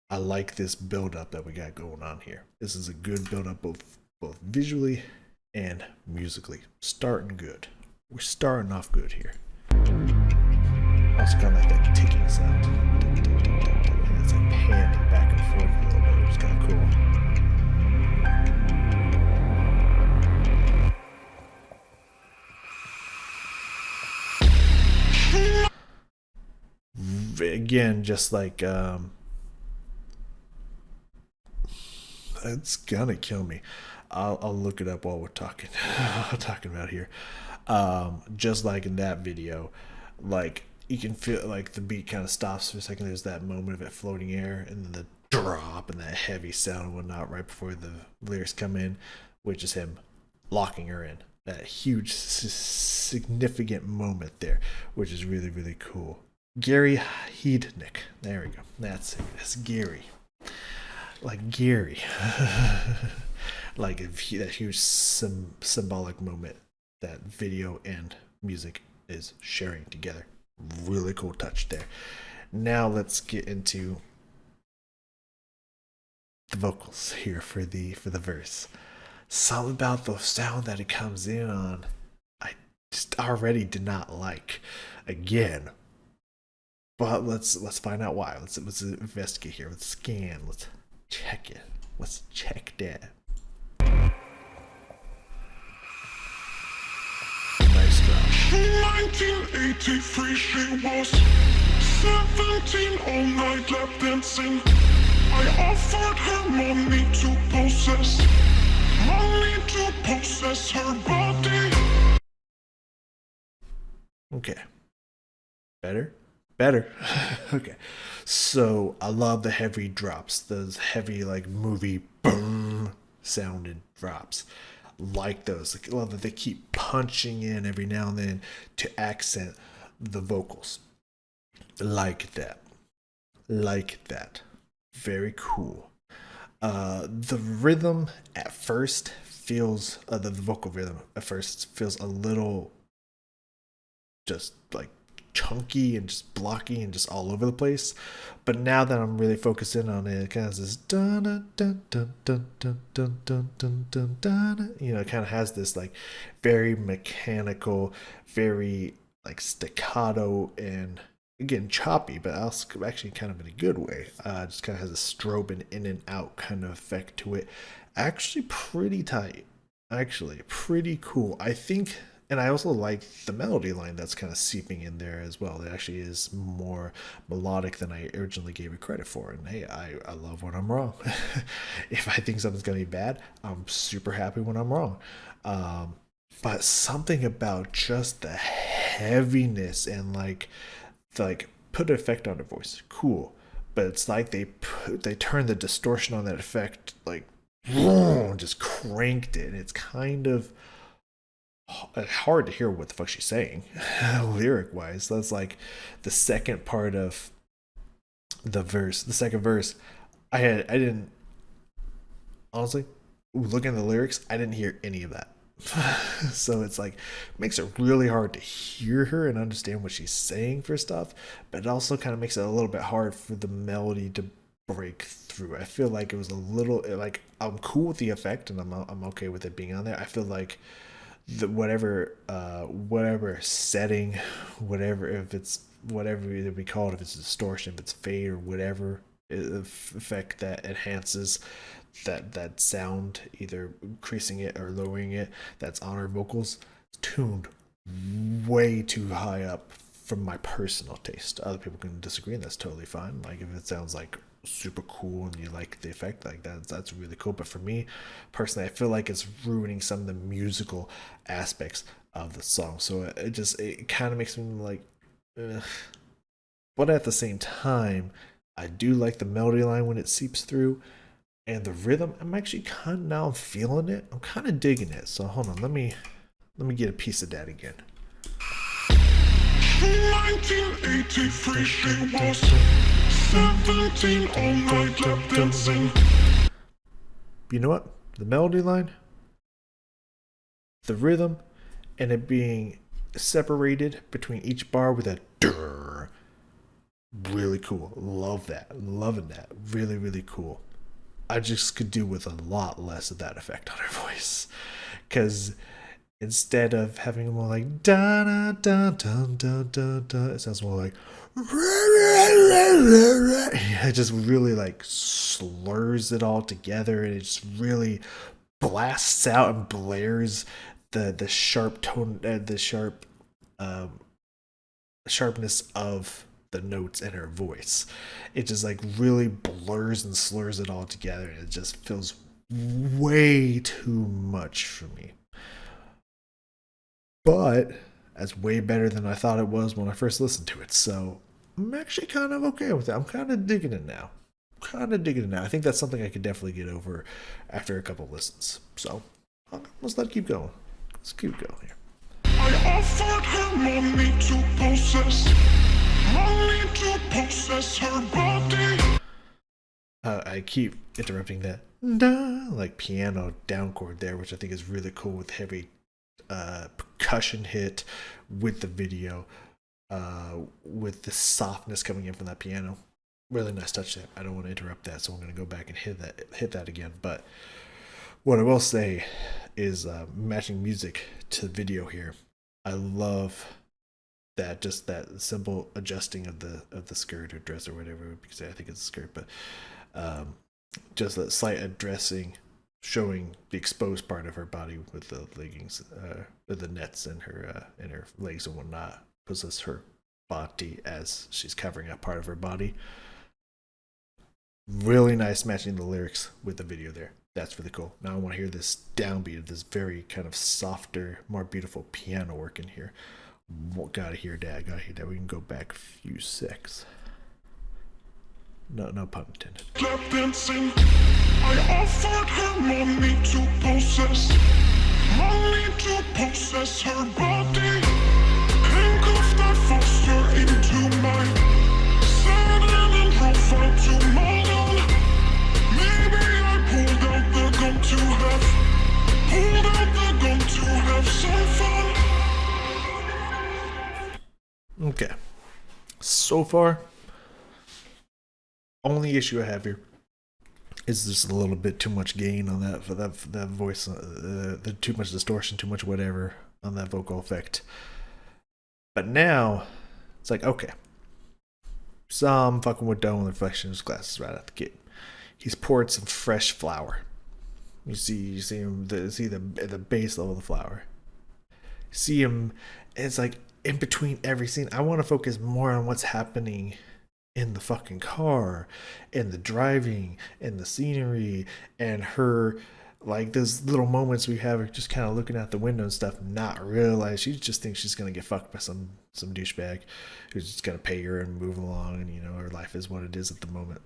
Speaker 1: I like this build up that we got going on here. This is a good build up both visually and musically. Starting good. We're starting off good here. Also kind of like that ticking sound. And it's like panning back and forth a little bit, which is kind of cool. Again, just like it's gonna kill me. I'll look it up while we're talking about here. Just like in that video, like you can feel like the beat kind of stops for a second. There's that moment of it floating air, and then the drop and that heavy sound and whatnot right before the lyrics come in, which is him locking her in. That huge significant moment there, which is really, really cool. Gary Heednick. There we go. That's it. That's Gary. Like Gary. Like that huge symbolic moment that video and music is sharing together. Really cool touch there. Now let's get into the vocals here for the verse. Something about the sound that it comes in on, I just already did not like. Again, but let's find out why. Let's investigate here. Let's scan. Let's check it. Let's check that. Nice drop.
Speaker 2: 1983 she was 17, all night lap dancing. I offered her money to possess her body.
Speaker 1: Okay. Better? Okay. So I love the heavy drops, those heavy like movie boom sounded drops. Like those. I love that they keep punching in every now and then to accent the vocals. Like that. Very cool. The rhythm at first feels the vocal rhythm at first feels a little just like chunky and just blocky and just all over the place. But now that I'm really focusing on it, it kind of has this dun dun dun dun dun dun dun dun dun dun dun. You know, it kind of has this like very mechanical, very like staccato and again choppy, but also actually kind of in a good way. Just kind of has a strobing in and out kind of effect to it. Actually, pretty tight. Actually, pretty cool. I think. And I also like the melody line that's kind of seeping in there as well. It actually is more melodic than I originally gave it credit for. And hey, I love when I'm wrong. If I think something's going to be bad, I'm super happy when I'm wrong. But something about just the heaviness and like put an effect on her voice. Cool. But it's like they turn the distortion on that effect, like, just cranked it. And it's kind of hard to hear what the fuck she's saying lyric wise. That's like the second part of the second verse. I didn't honestly, looking at the lyrics, I didn't hear any of that. So it's like makes it really hard to hear her and understand what she's saying for stuff, but it also kind of makes it a little bit hard for the melody to break through. I feel like it was a little like I'm cool with the effect and I'm okay with it being on there. I feel like whatever setting, whatever, if it's whatever we call it, if it's distortion, if it's fade or whatever effect that enhances that sound, either increasing it or lowering it, that's on our vocals, tuned way too high up from my personal taste. Other people can disagree, and that's totally fine. Like if it sounds like super cool and you like the effect, like that's really cool. But for me personally, I feel like it's ruining some of the musical aspects of the song. So it kind of makes me like ugh. But at the same time, I do like the melody line when it seeps through, and the rhythm, I'm actually kind of now feeling it. I'm kind of digging it. So hold on, let me get a piece of that again.
Speaker 2: 1983 she was 17, all night lap dancing.
Speaker 1: You know what? The melody line, the rhythm, and it being separated between each bar with a durr. Really cool. Love that. Loving that. Really, really cool. I just could do with a lot less of that effect on her voice. Because instead of having more like da da da da da da da, it sounds more like it just really like slurs it all together, and it just really blasts out and blares the sharp tone, the sharpness of the notes in her voice. It just like really blurs and slurs it all together, and it just feels way too much for me. But that's way better than I thought it was when I first listened to it. So I'm actually kind of okay with it. I'm kind of digging it now. I think that's something I could definitely get over after a couple listens. So let's keep going. Let's keep going here.
Speaker 2: I offered her money to possess her body.
Speaker 1: I keep interrupting that like piano down chord there, which I think is really cool with heavy percussion hit with the video, with the softness coming in from that piano. Really nice touch there. I don't want to interrupt that, so I'm going to go back and hit that again. But what I will say is matching music to the video here. I love that, just that simple adjusting of the skirt or dress or whatever, because I think it's a skirt, but just that slight addressing, showing the exposed part of her body with the leggings, the nets in her legs and whatnot, possess her body as she's covering up part of her body. Really nice matching the lyrics with the video there. That's really cool. Now I want to hear this downbeat of this very kind of softer, more beautiful piano work in here. Gotta hear that. We can go back a few secs. No pun intended.
Speaker 2: Lap dancing. I offered her money to possess her body. Handcuffed, I forced her into my saddle and drove out to Malone. Maybe I pulled out the gun to have some fun.
Speaker 1: Okay. so far, only issue I have here is just a little bit too much gain on that for that voice, the too much distortion, too much whatever on that vocal effect. But now it's like, okay, some fucking with dough and reflection in his glasses right out the gate. He's poured some fresh flour. You see him. See the at the base level of the flour. See him. It's like in between every scene. I want to focus more on what's happening in the fucking car, and the driving, and the scenery, and her, like those little moments we have her just kind of looking out the window and stuff, not realize she just thinks she's gonna get fucked by some douchebag who's just gonna pay her and move along, and her life is what it is at the moment.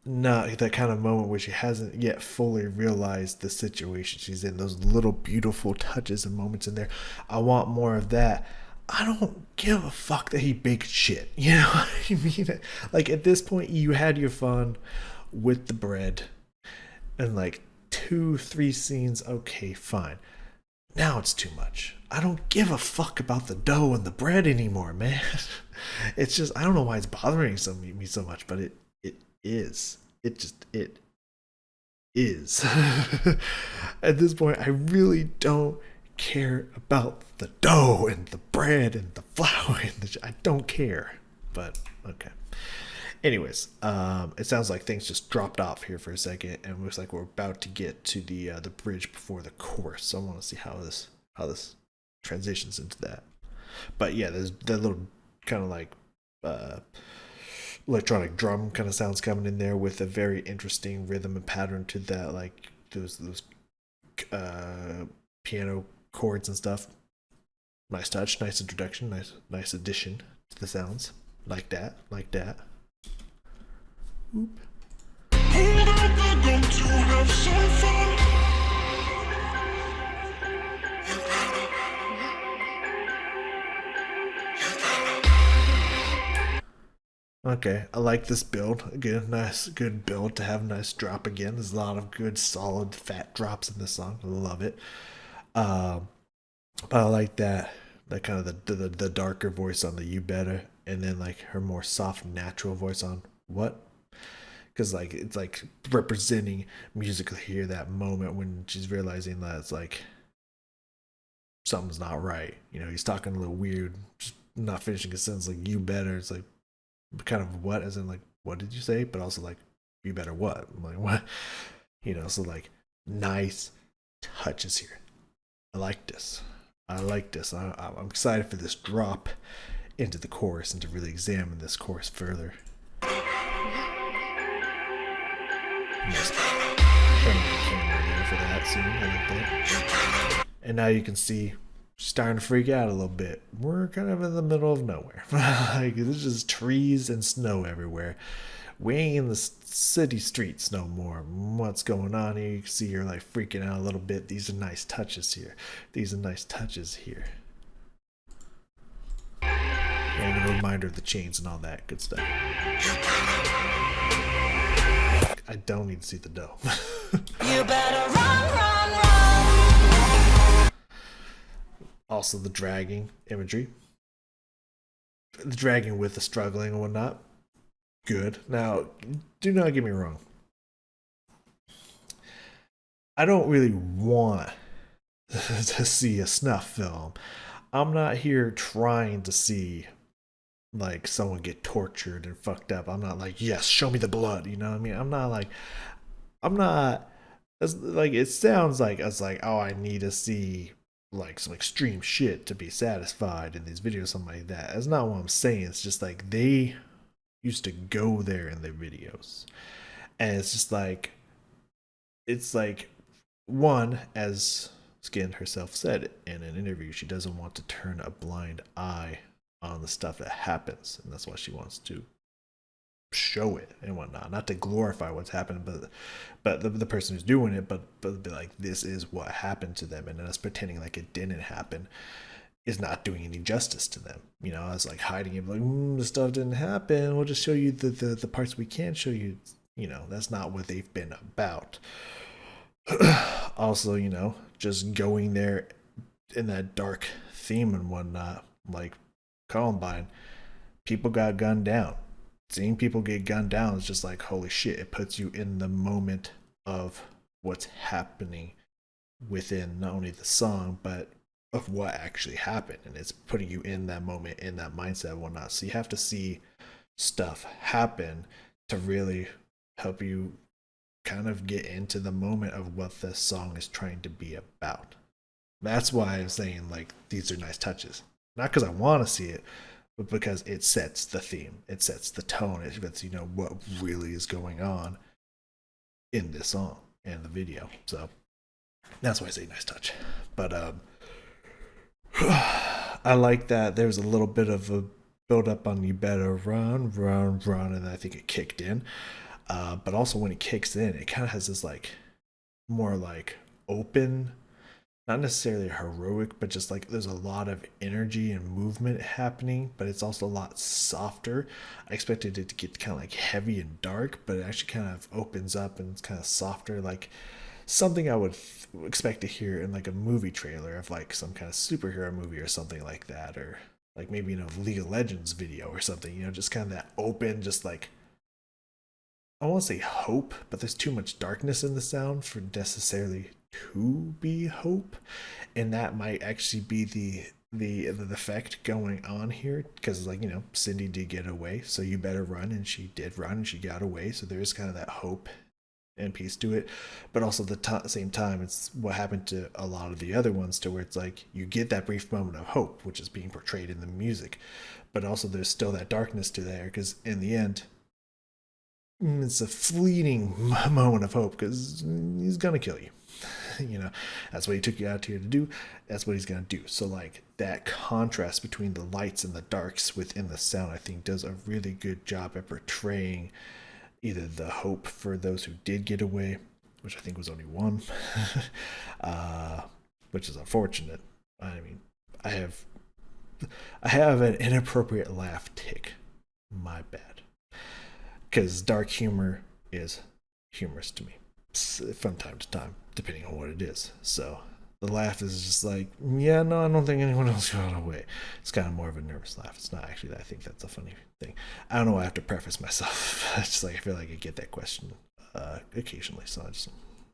Speaker 1: Not that kind of moment where she hasn't yet fully realized the situation she's in. Those little beautiful touches and moments in there. I want more of that. I don't give a fuck that he baked shit. You know what I mean? Like at this point, you had your fun with the bread, and like 2-3 scenes, okay, fine. Now it's too much. I don't give a fuck about the dough and the bread anymore, man. It's just, I don't know why it's bothering me so much, but it is. It is. At this point, I really don't care about the dough and the bread and the flour and I don't care. But okay. Anyways, it sounds like things just dropped off here for a second, and it looks like we're about to get to the bridge before the chorus. So I want to see how this transitions into that. But yeah, there's that little kind of like electronic drum kind of sounds coming in there with a very interesting rhythm and pattern to that, like those piano chords and stuff. Nice touch, nice introduction, nice addition to the sounds. Like that. Oop.
Speaker 2: Pulled out the gun to have some fun.
Speaker 1: Okay, I like this build. Again, good build to have a nice drop again. There's a lot of good, solid, fat drops in this song. I love it. But I like that kind of the darker voice on the "You Better," and then like her more soft, natural voice on "What." Because like it's like representing musically here that moment when she's realizing that it's like something's not right. He's talking a little weird, just not finishing his sentence. Like "You better." It's like kind of what, as in like what did you say? But also like you better what? I'm like what? So like nice touches here. I like this. I'm excited for this drop into the chorus and to really examine this chorus further. Nice camera there for that scene. I like that. And now you can see she's starting to freak out a little bit. We're kind of in the middle of nowhere. Like there's just trees and snow everywhere. We ain't in the city streets no more. What's going on here? You can see her like freaking out a little bit. These are nice touches here. And a reminder of the chains and all that good stuff. I don't need to see the dough.
Speaker 3: You better run.
Speaker 1: Also the dragging imagery. The dragging with the struggling and whatnot. Good. Now, do not get me wrong. I don't really want to see a snuff film. I'm not here trying to see like someone get tortured and fucked up. I'm not like, yes, show me the blood. You know what I mean? I'm not. It's like it sounds like it's like, oh, I need to see like some extreme shit to be satisfied in these videos, something like that. That's not what I'm saying. It's just like they used to go there in their videos, and it's like one, as Skynd herself said in an interview, she doesn't want to turn a blind eye on the stuff that happens, and that's why she wants to show it and whatnot, not to glorify what's happened, but the person who's doing it, but be like, this is what happened to them, and us pretending like it didn't happen is not doing any justice to them. It's like hiding it, like the stuff didn't happen, we'll just show you the parts we can't show you. That's not what they've been about. Also, just going there in that dark theme and whatnot, like Columbine, people got gunned down. Seeing people get gunned down is just like, holy shit, it puts you in the moment of what's happening within not only the song, but of what actually happened. And it's putting you in that moment, in that mindset and whatnot. So you have to see stuff happen to really help you kind of get into the moment of what the song is trying to be about. That's why I'm saying, like, these are nice touches. Not because I want to see it, but because it sets the theme, it sets the tone, it lets you know what really is going on in this song and the video. So that's why I say nice touch. But I like that there's a little bit of a build up on you better run, run, run, and I think it kicked in. But also when it kicks in, it kind of has this like more like open, not necessarily heroic, but just like there's a lot of energy and movement happening, but it's also a lot softer. I expected it to get kind of like heavy and dark, but it actually kind of opens up and it's kind of softer, like something I would expect to hear in like a movie trailer of like some kind of superhero movie or something like that, or like maybe in a League of Legends video or something, you know, just kind of that open, just like, I won't say hope, but there's too much darkness in the sound for necessarily to be hope, and that might actually be the effect going on here, because like, you know, Cindy did get away, so you better run, and she did run and she got away, so there is kind of that hope and piece to it. But also at the same time, it's what happened to a lot of the other ones, to where it's like you get that brief moment of hope, which is being portrayed in the music, but also there's still that darkness to there, because in the end it's a fleeting moment of hope, because he's gonna kill you. You know, that's what he took you out here to do. That's what he's gonna do. So like that contrast between the lights and the darks within the sound, I think does a really good job at portraying either the hope for those who did get away, which I think was only one, which is unfortunate. I mean, I have an inappropriate laugh tick. My bad. Because dark humor is humorous to me from time to time, depending on what it is. So the laugh is just like, yeah, no, I don't think anyone else got away. It's kind of more of a nervous laugh. It's not actually that. I think that's a funny thing. I don't know why I have to preface myself. It's just like, I feel like I get that question occasionally, so I just,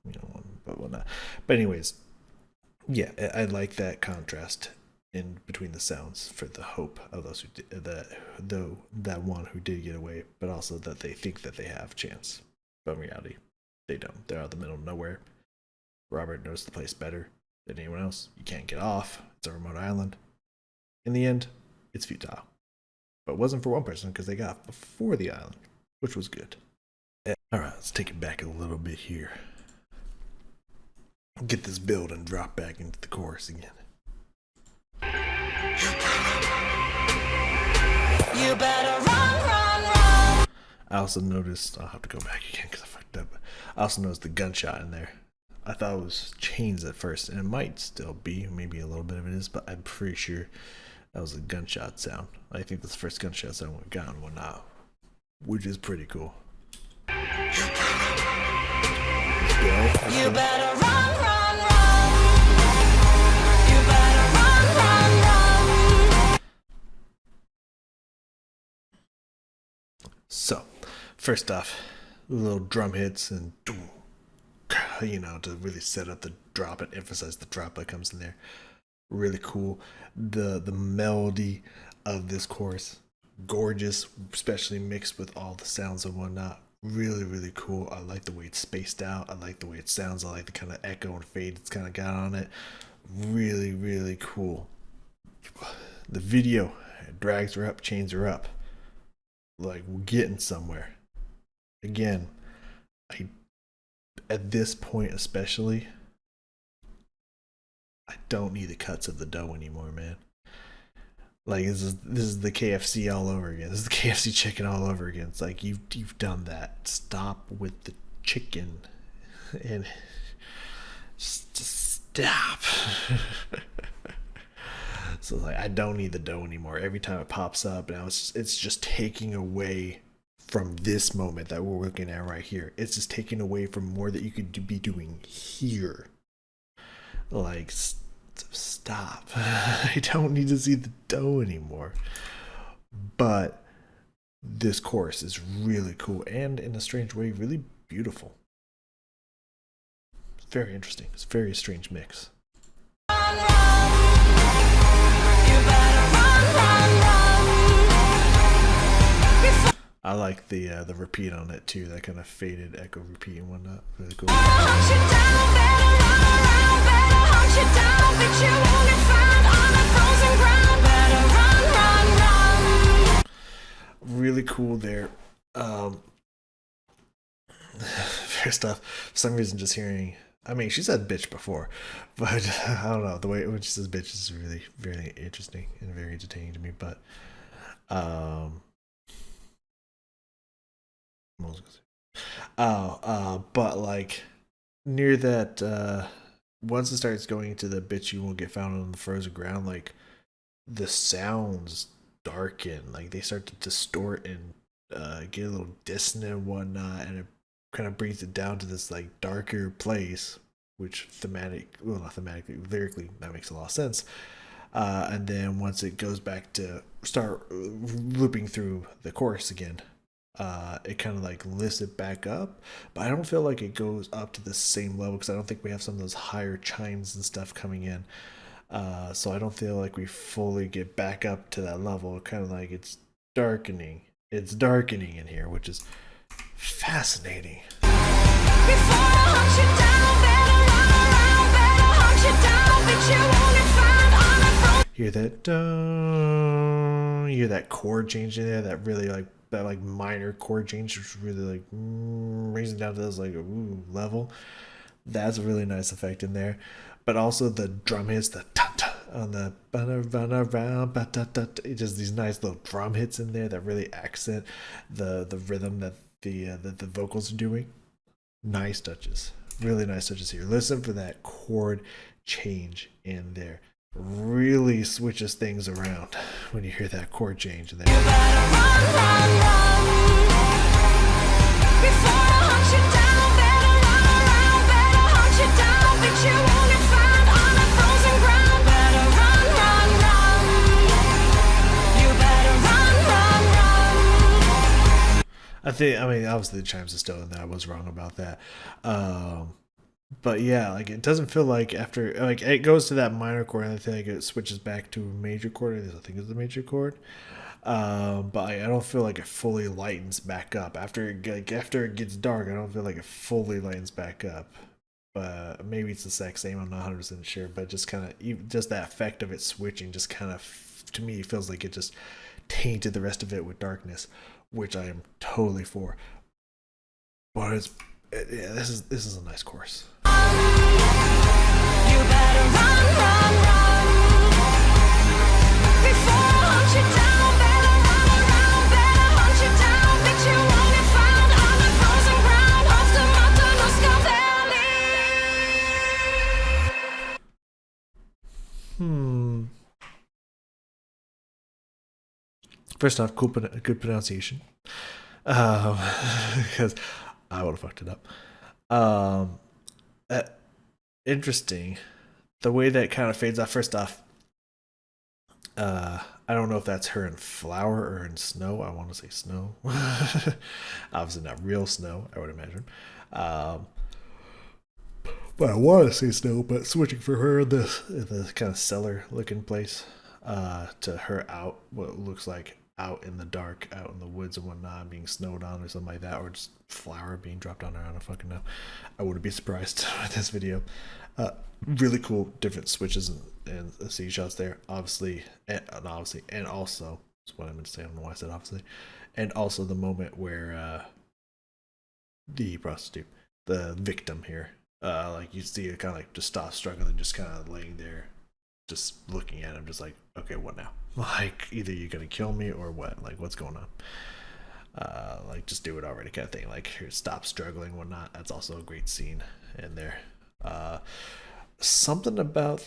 Speaker 1: you know, but whatnot. But anyways, yeah, I like that contrast in between the sounds for the hope of those who did, that one who did get away, but also that they think that they have a chance, but in reality they don't. They're out the middle of nowhere. Robert knows the place better than anyone else. You can't get off. It's a remote island. In the end, it's futile. But it wasn't for one person, because they got off before the island, which was good. Alright, let's take it back a little bit here. Get this build and drop back into the chorus again.
Speaker 3: You better run, run, run.
Speaker 1: I also noticed, I'll have to go back again because I fucked up. I also noticed the gunshot in there. I thought it was chains at first, and it might still be, maybe a little bit of it is, but I'm pretty sure that was a gunshot sound. I think that's the first gunshot sound we got and whatnot, which is pretty cool.
Speaker 3: You better run, run, run. You better run, run, run.
Speaker 1: So, first off, little drum hits and, you know, to really set up the drop and emphasize the drop that comes in there. Really cool. The melody of this chorus, gorgeous, especially mixed with all the sounds and whatnot. Really, really cool. I like the way it's spaced out. I like the way it sounds. I like the kind of echo and fade it's kind of got on it. Really, really cool. The video, it drags her up, chains her up. Like, we're getting somewhere. Again, at this point especially, I don't need the cuts of the dough anymore, man. Like, this is the KFC all over again. This is the KFC chicken all over again. It's like, you've done that. Stop with the chicken, and just stop. So like, I don't need the dough anymore. Every time it pops up, now it's just taking away from this moment that we're looking at right here. It's just taking away from more that you could be doing here. Like, stop. I don't need to see the dough anymore. But this chorus is really cool and, in a strange way, really beautiful. It's very interesting. It's a very strange mix.
Speaker 3: Run, run. You better run, run, run. Before
Speaker 1: I like the repeat on it too. That kind of faded echo repeat and whatnot. Really cool.
Speaker 3: I hunt you down, better run around, better hunt you down, but you won't get found on a frozen ground. Better run, run, run.
Speaker 1: Really cool there. First off, for some reason, just hearing. I mean, she said bitch before, but I don't know. The way when she says bitch is really very interesting and very entertaining to me. But what was I gonna say? But like near that, once it starts going into the bitch, you won't get found on the frozen ground. Like the sounds darken, like they start to distort and get a little dissonant and whatnot, and it kind of brings it down to this like darker place, which not thematically, lyrically, that makes a lot of sense. And then once it goes back to start looping through the chorus again, it kind of like lifts it back up, but I don't feel like it goes up to the same level because I don't think we have some of those higher chimes and stuff coming in. So I don't feel like we fully get back up to that level. Kind of like it's darkening. It's darkening in here, which is fascinating.
Speaker 3: Before I hunt you down, better run around, better hunt you down, but you won't get found on a frozen.
Speaker 1: Hear that? You hear that chord change in there? That really like that like minor chord change, which really like raising down to this like level. That's a really nice effect in there. But also the drum hits, the ta on the just these nice little drum hits in there that really accent the rhythm that the vocals are doing. Nice touches, really nice touches here. Listen for that chord change in there. Really switches things around when you hear that chord change in there.
Speaker 3: Better run, run, run. Before I hunt you down, better run around, better hunt you down, but you won't get found on a frozen ground. Better run, run, run. You better run, run, run.
Speaker 1: I mean, obviously the chimes are still in there. I was wrong about that. But yeah, like it doesn't feel like after like it goes to that minor chord and I think it switches back to a major chord. I think it's the major chord. But I don't feel like it fully lightens back up after after it gets dark. I don't feel like it fully lightens back up. But maybe it's the exact same. I'm not 100% sure. But just kind of just that effect of it switching just kind of to me feels like it just tainted the rest of it with darkness, which I am totally for. But yeah, this is a nice chorus.
Speaker 3: You better run, run, run. Before I hunt you down, better run around, better hunt you down, but you won't get found on the frozen ground of the Matanuska Valley.
Speaker 1: First off, good pronunciation. Because I would have fucked it up. Interesting. The way that kind of fades off. First off, I don't know if that's her in flower or in snow. I want to say snow. Obviously not real snow, I would imagine. But I want to say snow. But switching for her in this kind of cellar looking place, to her out what looks like out in the dark, out in the woods and whatnot, being snowed on or something like that, or just flour being dropped on her. I don't fucking know. I wouldn't be surprised with this video. Really cool, different switches and scene shots there. Obviously, and also, that's what I meant to say. I don't know why I said obviously, and also the moment where the prostitute, the victim here, like you see it kind of like just stop struggling, just kind of laying there, just looking at him, just like, okay, what now? Like, either you're gonna kill me or what? Like, what's going on? Like, just do it already, kind of thing. Like, here, stop struggling, whatnot. That's also a great scene in there. Something about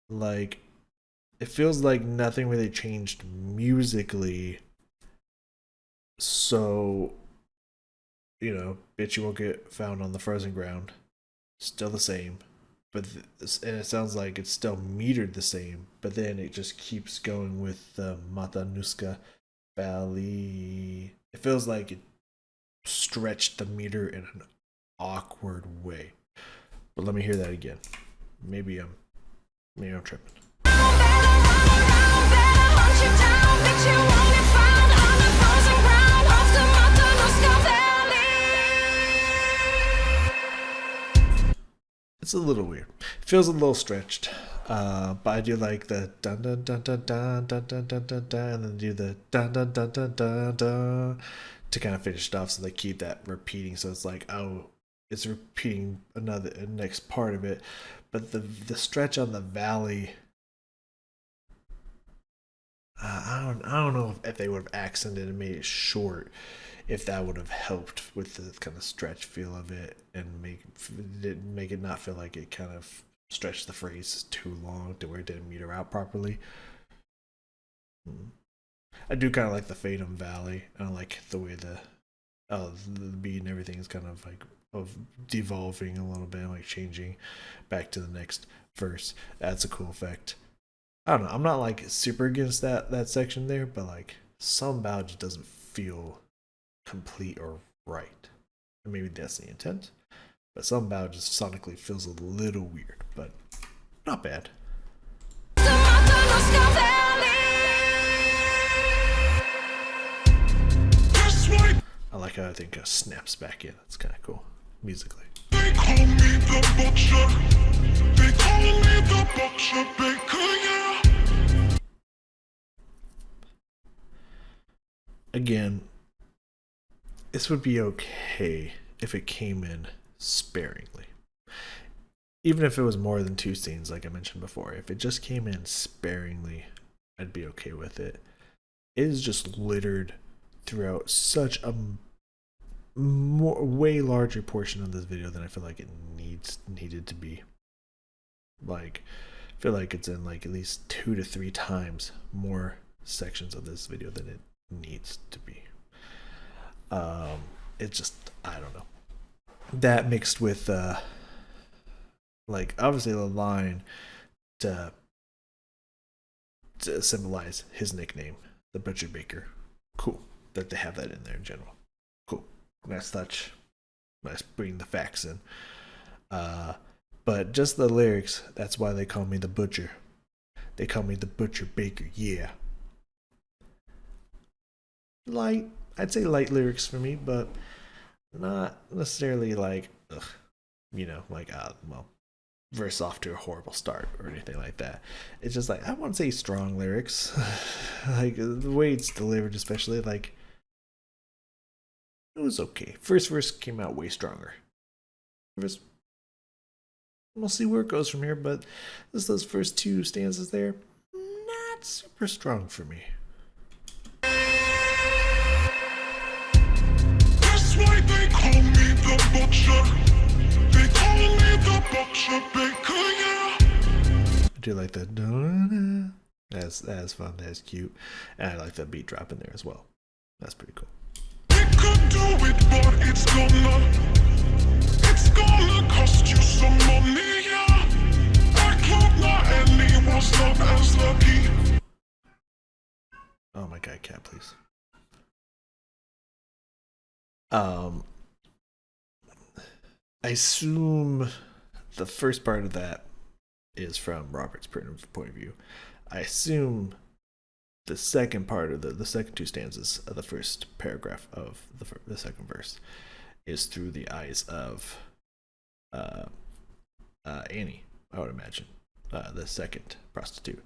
Speaker 1: like, it feels like nothing really changed musically. So, bitch, you won't get found on the frozen ground. Still the same. But and it sounds like it's still metered the same, but then it just keeps going with the Matanuska valley. It feels like it stretched the meter in an awkward way. But let me hear that again. Maybe I'm tripping. It's a little weird. It feels a little stretched. But I do like the dun dun dun dun dun dun dun dun dun dun, and then do the dun dun dun dun dun dun to kind of finish it off. So they keep that repeating. So it's like, oh, it's repeating another next part of it. But the stretch on the valley, I don't know if they would have accented and made it short, if that would have helped with the kind of stretch feel of it and make it not feel like it kind of stretched the phrase too long to where it didn't meter out properly. I do kind of like the Fatum Valley. I like the way the beat and everything is kind of like of devolving a little bit, like changing back to the next verse. That's a cool effect. I don't know. I'm not like super against that section there, but like somehow it just doesn't feel complete or right. And maybe that's the intent, but somehow it just sonically feels a little weird, but not bad. I like how I think snaps back in. It's kind of cool musically.
Speaker 2: They call me the butcher. They call me the butcher baker, yeah.
Speaker 1: Again, this would be okay if it came in sparingly. Even if it was more than 2 scenes, like I mentioned before, if it just came in sparingly, I'd be okay with it. It is just littered throughout such a way larger portion of this video than I feel like it needed to be. Like, I feel like it's in like at least 2 to 3 times more sections of this video than it needs to be. It just, I don't know. That mixed with like obviously the line to symbolize his nickname, the Butcher Baker. Cool that they have that in there in general. Cool, nice touch. Nice bringing the facts in. But just the lyrics, that's why they call me the Butcher. They call me the Butcher Baker, yeah. Light, I'd say light lyrics for me, but not necessarily like, ugh, you know, like, well, verse off to a horrible start or anything like that. It's just like, I wouldn't say strong lyrics. Like, the way it's delivered, especially, like, it was okay. First verse came out way stronger. We'll see where it goes from here, but just those first 2 stanzas there, not super strong for me.
Speaker 2: That's why they call me the butcher. They call me the butcher baker, yeah.
Speaker 1: I do like that. That's fun. That's cute. And I like that beat drop in there as well. That's pretty cool.
Speaker 2: They could do it, but it's gonna cost you some money, yeah. Act like not anyone's not as lucky.
Speaker 1: Oh my god, cat, please. I assume the first part of that is from Robert's point of view. I assume the second part of the second 2 stanzas of the first paragraph of the second verse is through the eyes of Annie, I would imagine, the second prostitute.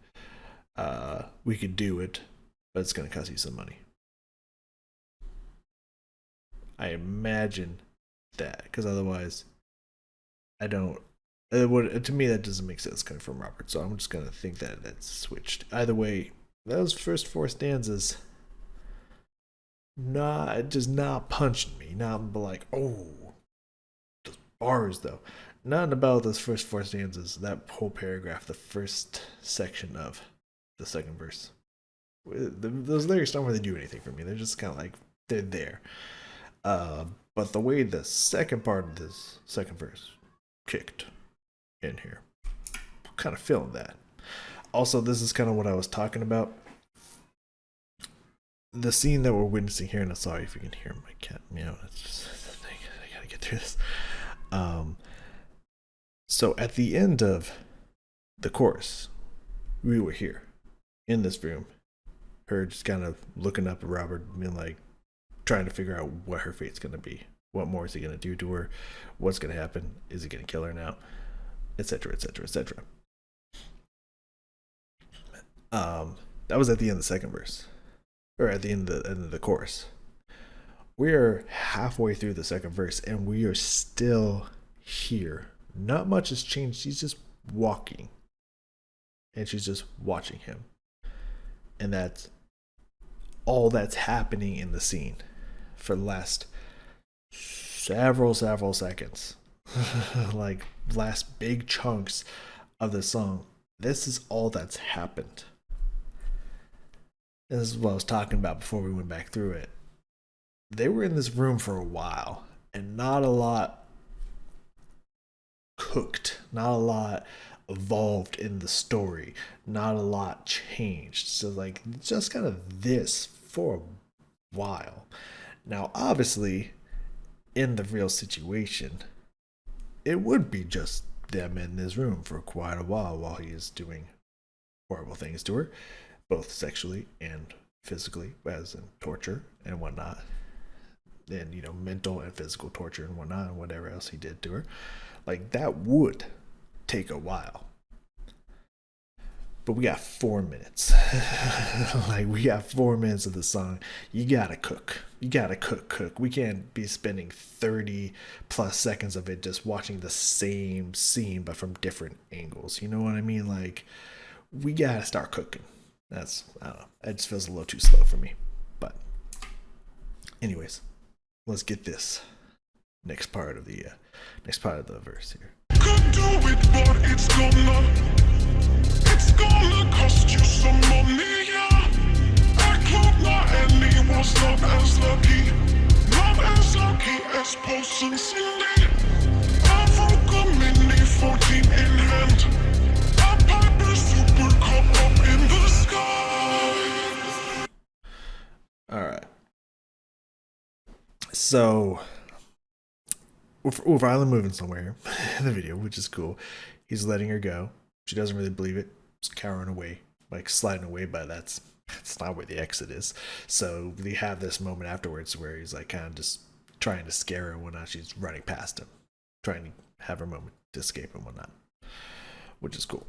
Speaker 1: We could do it, but it's going to cost you some money. I imagine that, because otherwise, I don't. To me, that doesn't make sense coming from Robert. So I'm just gonna think that that's switched. Either way, those first 4 stanzas, just not punching me. Not like, oh, those bars though. Nothing about those first 4 stanzas. That whole paragraph, the first section of the second verse. Those lyrics don't really do anything for me. They're just kind of like they're there. But the way the second part of this second verse kicked in here, I'm kind of feeling that. Also, this is kind of what I was talking about. the scene that we're witnessing here, and I'm sorry if you can hear my cat meow. That's just the thing. I gotta get through this. So at the end of the chorus, we were here in this room, her just kind of looking up at Robert, being like, trying to figure out what her fate's gonna be. What more is he gonna do to her? What's gonna happen? Is he gonna kill her now? Etc. Etc. Etc. That was at the end of the second verse, or at the end of the chorus. We are halfway through the second verse, and we are still here. Not much has changed. She's just walking, and she's just watching him, and that's all that's happening in the scene for the last several seconds. Like last big chunks of the song. This is all that's happened. This is what I was talking about before we went back through it. They were in this room for a while, and not a lot cooked, not a lot evolved in the story, not a lot changed. So like just kind of this for a while. Now obviously in the real situation, it would be just them in this room for quite a while he is doing horrible things to her, both sexually and physically, as in torture and whatnot, and mental and physical torture and whatnot, and whatever else he did to her. Like that would take a while, but we got 4 minutes. Like we got 4 minutes of the song. You gotta cook. We can't be spending 30 plus seconds of it just watching the same scene but from different angles. You know what I mean? Like we gotta start cooking. I don't know. It just feels a little too slow for me. But anyways, let's get this next part of the verse here.
Speaker 2: Could do it, but it's gonna cost you some money, yeah. I club not anyone's not as lucky as Paulson Cindy. I broke a mini 14 in hand. A Piper Super Cup up in the sky.
Speaker 1: Alright. So we're finally moving somewhere in the video, which is cool. He's letting her go. She doesn't really believe it. She's cowering away, like sliding away, but that's not where the exit is. So we have this moment afterwards where he's like kind of just trying to scare her and whatnot. She's running past him, trying to have her moment to escape and whatnot, which is cool.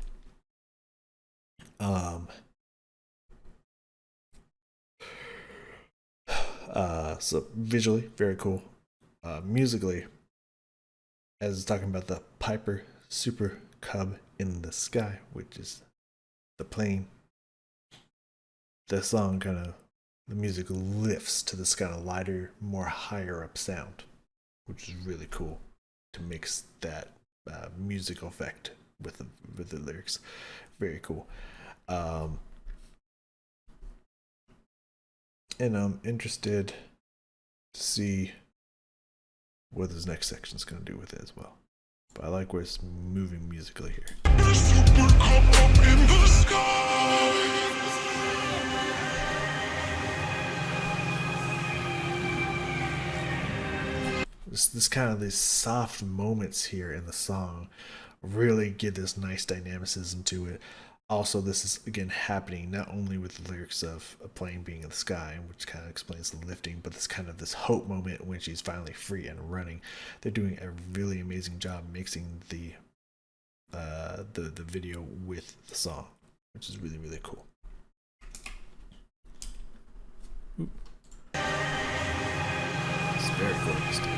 Speaker 1: So visually, very cool. Musically, as it's talking about the Piper Super Cub in the sky, which is the plane. The song the music lifts to this kind of lighter, more higher up sound, which is really cool to mix that musical effect with the lyrics. Very cool. And I'm interested to see what this next section is going to do with it as well. But I like where it's moving musically here.
Speaker 2: Super Cup up in the sky.
Speaker 1: This kind of these soft moments here in the song really give this nice dynamicism to it. Also, this is again happening not only with the lyrics of a plane being in the sky, which kind of explains the lifting, but this hope moment when she's finally free and running. They're doing a really amazing job mixing the video with the song, which is really, really cool. Ooh. It's very gorgeous, dude.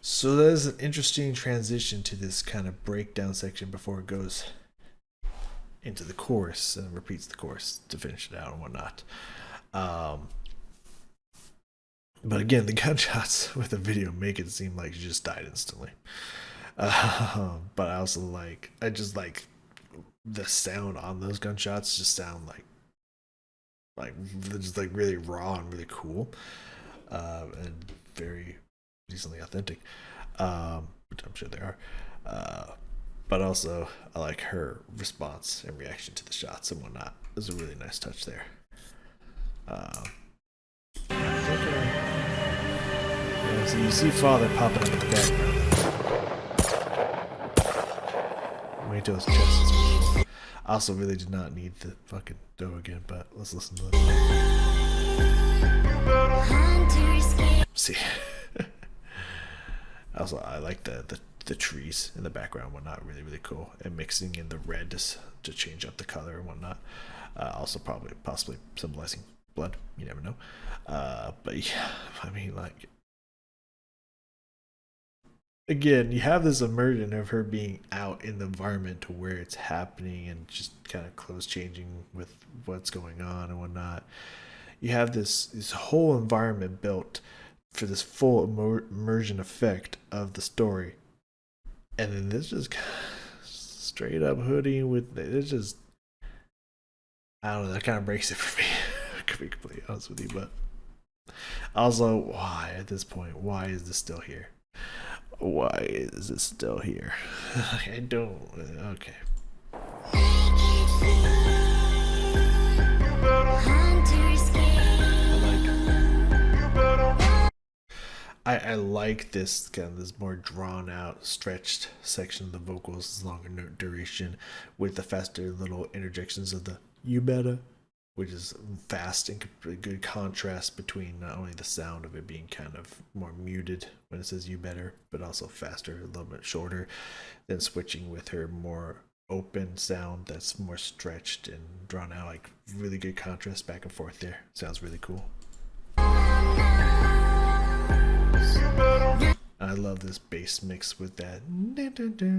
Speaker 1: So there's an interesting transition to this kind of breakdown section before it goes into the chorus and repeats the chorus to finish it out and whatnot. But again, the gunshots with the video make it seem like she just died instantly. But I just like the sound on those gunshots just sound like like just like really raw and really cool, and very decently authentic, which I'm sure they are. But also, I like her response and reaction to the shots and whatnot. It was a really nice touch there. Yeah, so you see Father popping up in the background. Wait till his chest is visible. I also really did not need the fucking dough again, but let's listen to this. See. Also, I like the trees in the background and whatnot. Really, really cool. And mixing in the red to change up the color and whatnot. Also, possibly symbolizing blood. You never know. But yeah, I mean, like, again, you have this immersion of her being out in the environment to where it's happening and just kind of clothes changing with what's going on and whatnot. You have this whole environment built for this full immersion effect of the story, and then this just straight up hoodie with it's just, I don't know, that kind of breaks it for me. To be completely honest with you, but also, why at this point? Why is this still here? Why is this still here? I don't. Okay. I like this kind of this more drawn out, stretched section of the vocals, longer duration, with the faster little interjections of the "you better," which is fast and good contrast between not only the sound of it being kind of more muted when it says "you better," but also faster, a little bit shorter, then switching with her more open sound that's more stretched and drawn out, like really good contrast back and forth there. Sounds really cool. I love this bass mix with that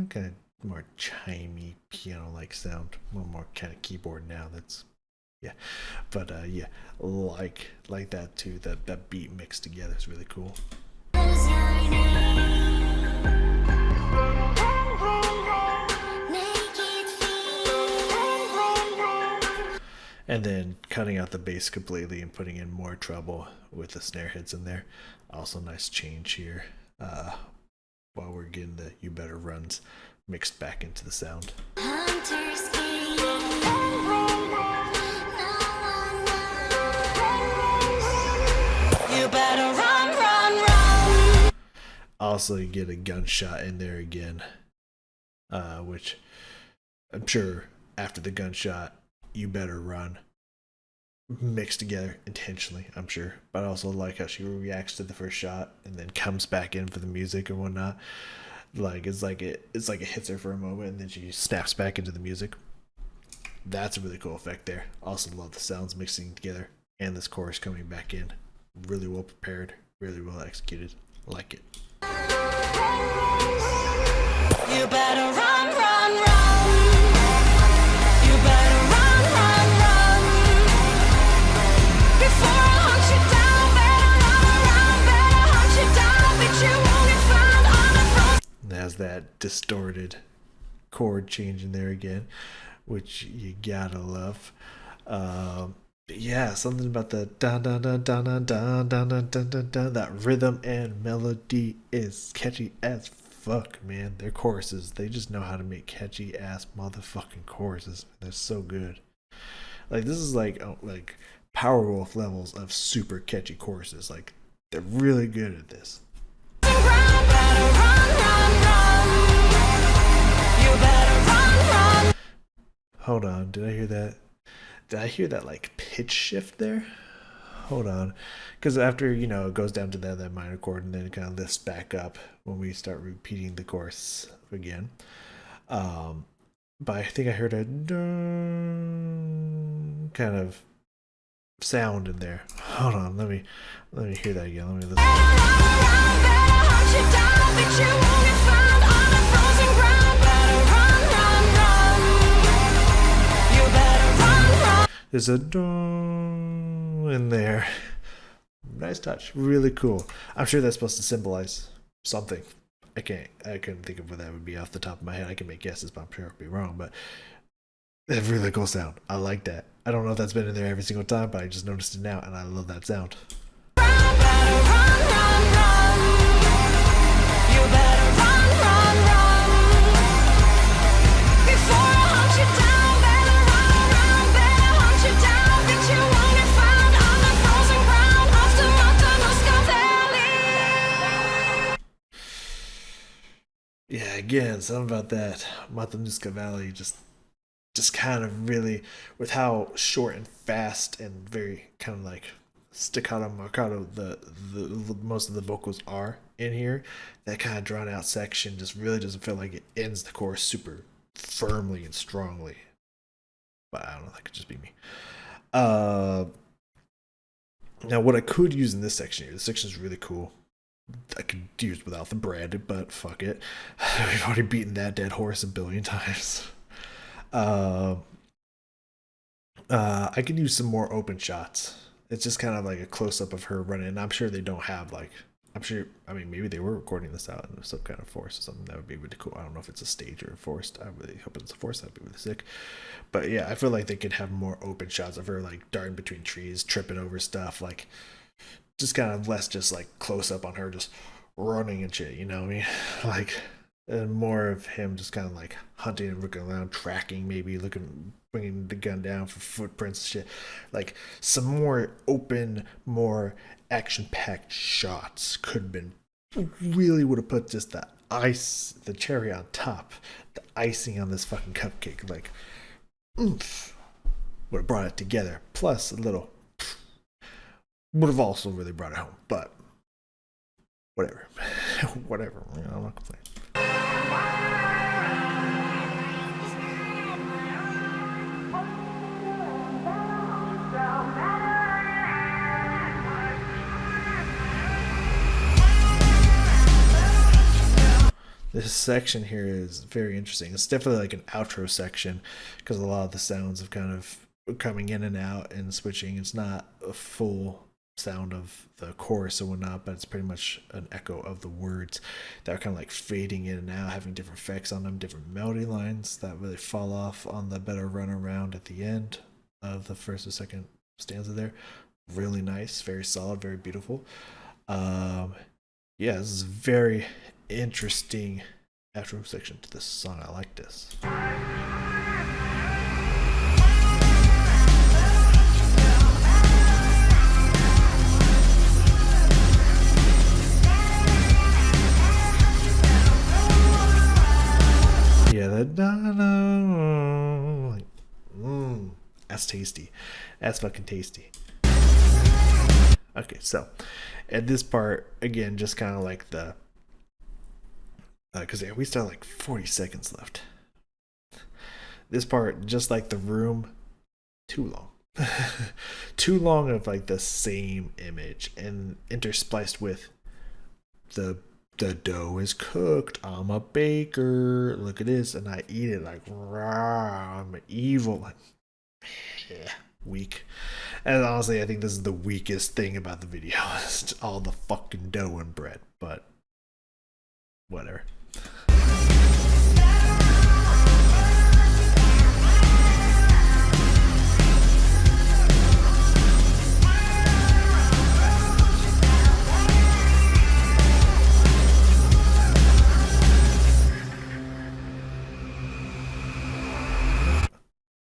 Speaker 1: kind of more chimey piano-like sound, more kind of keyboard now. That's yeah, but yeah, like that too. That beat mixed together is really cool. And then cutting out the bass completely and putting in more treble with the snare hits in there. Also nice change here. While we're getting the "you better" runs mixed back into the sound. You better run, run, run. Also, you get a gunshot in there again, which I'm sure after the gunshot, "you better run" mixed together intentionally, I'm sure. But I also like how she reacts to the first shot and then comes back in for the music and whatnot. Like it's like it hits her for a moment and then she snaps back into the music. That's a really cool effect there. Also love the sounds mixing together and this chorus coming back in. Really well prepared, really well executed. Like it. You better run, run, run. You better run, run, run. Before I hunt you down, better run around, better hunt you down, but you won't get found on the front. There's that distorted chord change in there again, which you gotta love. Yeah, something about the dun dun dun dun dun dun dun dun dun dun dun. That rhythm and melody is catchy as fuck, man. Their choruses, they just know how to make catchy ass motherfucking choruses. They're so good. Like this is like Powerwolf levels of super catchy choruses. Like they're really good at this. Hold on, did I hear that? Did I hear that like pitch shift there? Hold on, because after it goes down to that minor chord and then it kind of lifts back up when we start repeating the chorus again. But I think I heard a kind of sound in there. Hold on, let me hear that again. Let me listen. There's a dong in there. Nice touch. Really cool. I'm sure that's supposed to symbolize something. I couldn't think of what that would be off the top of my head. I can make guesses, but I'm sure I'll be wrong. But A really cool sound. I like that. I don't know if that's been in there every single time, but I just noticed it now, and I love that sound.
Speaker 3: Better run, run, run. You better run, run, run. Before I hunt you down, better run, run, better hunt you down. Get you when you're found on the frozen ground off the Matanuska Valley.
Speaker 1: Yeah, again, something about that Matanuska Valley just kind of really, with how short and fast and very kind of like staccato marcato the most of the vocals are in here. That kind of drawn out section just really doesn't feel like it ends the chorus super firmly and strongly. But I don't know, that could just be me. Now what I could use in this section here, this section is really cool. I could use without the bread, but fuck it. We've already beaten that dead horse a billion times. I could use some more open shots. It's just kind of like a close up of her running. And I'm sure they don't have like. I'm sure. I mean, maybe they were recording this out in some kind of forest or something. That would be really cool. I don't know if it's a stage or a forest. I really hope it's a forest. That'd be really sick. But yeah, I feel like they could have more open shots of her like darting between trees, tripping over stuff, like just kind of less just like close up on her just running and shit. You know what I mean? Like. And more of him just kind of like hunting and looking around, tracking, maybe looking, bringing the gun down for footprints and shit. Like some more open, more action-packed shots could have been really would have put just the the cherry on top, the icing on this fucking cupcake. Like, oomph, would have brought it together. Plus a little, would have also really brought it home. But whatever, whatever. You know, I'm not complaining. This section here is very interesting. It's definitely like an outro section because a lot of the sounds of kind of coming in and out and switching. It's not a full sound of the chorus and whatnot, but it's pretty much an echo of the words that are kind of like fading in and out, having different effects on them, different melody lines that really fall off on the better run around at the end of the first or second stanza there. Really nice, very solid, very beautiful. Yeah, this is very interesting outro section to this song. I like this. Yeah, that like, that's tasty. That's fucking tasty. Okay, so at this part again, just kind of like the because we still have like 40 seconds left. This part, just like the room, too long. Too long of like the same image and interspliced with the dough is cooked. I'm a baker. Look at this, and I eat it like raw. I'm evil. Yeah, weak. And honestly, I think this is the weakest thing about the video. It's all the fucking dough and bread, but whatever.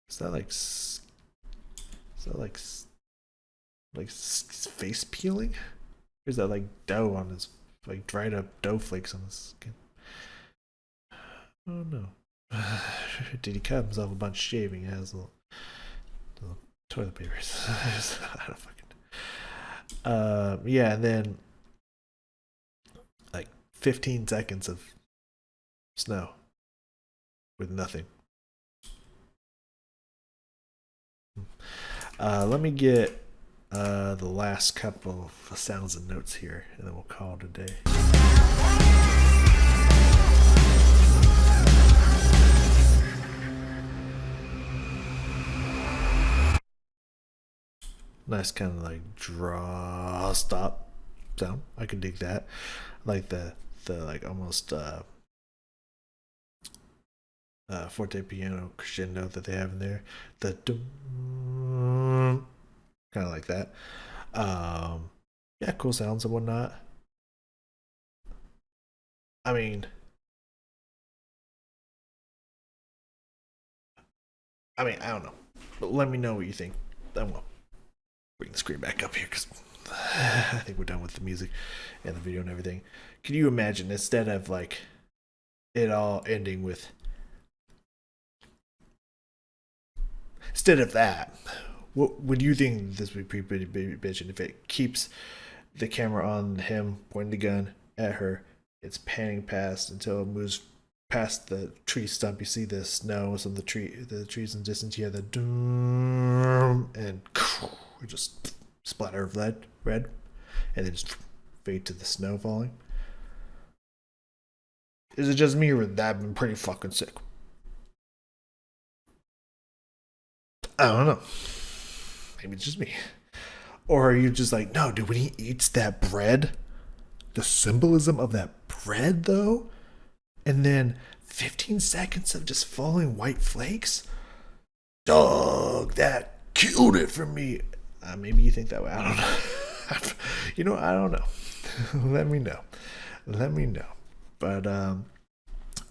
Speaker 1: Is that like face peeling? Or is that like dough on his, like dried up dough flakes on his skin? Oh no. Did he cut himself a bunch of shaving? It has little toilet papers. I don't fucking. Yeah, and then like 15 seconds of snow with nothing. Let me get the last couple of sounds and notes here, and then we'll call it a day. Nice kind of like draw stop sound. I can dig that. Like the like almost forte piano crescendo that they have in there. The kind of like that. Yeah, cool sounds and whatnot. I mean, I don't know, but let me know what you think. I'm gonna bring the screen back up here because I think we're done with the music and the video and everything. Can you imagine instead of like it all ending with instead of that? What would you think this would be pretty baby bitch? And if it keeps the camera on him pointing the gun at her, it's panning past until it moves past the tree stump. You see the snow, some of the trees in the distance. You have the doom, and it just splatter of red, and then just fade to the snow falling. Is it just me, or would that been pretty fucking sick? I don't know. Maybe it's just me. Or are you just like, no, dude, when he eats that bread, the symbolism of that bread, though, and then 15 seconds of just falling white flakes? Dog, that killed it for me. Maybe you think that way. I don't know. I don't know. Let me know. Let me know. But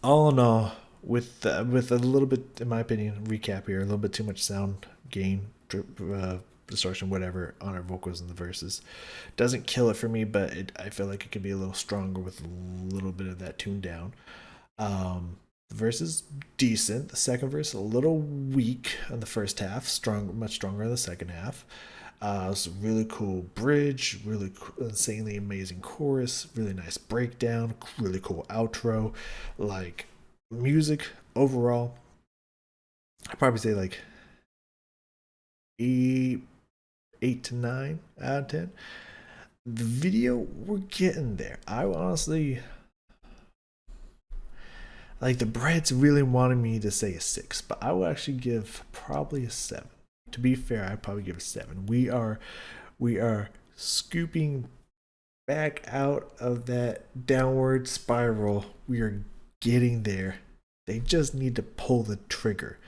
Speaker 1: all in all, with a little bit, in my opinion, recap here, a little bit too much sound gain, distortion, whatever, on our vocals in the verses, doesn't kill it for me, but I feel like it could be a little stronger with a little bit of that tuned down. The verse is decent. The second verse a little weak on the first half, much stronger in the second half. It's a really cool bridge, really insanely amazing chorus, really nice breakdown, really cool outro. Like music overall, I'd probably say like 8 to 9 out of 10. The video, we're getting there. I honestly like the Brits really wanted me to say a 6, but I would actually give probably a 7. To be fair, I'd probably give a 7. We are scooping back out of that downward spiral. We are getting there. They just need to pull the trigger.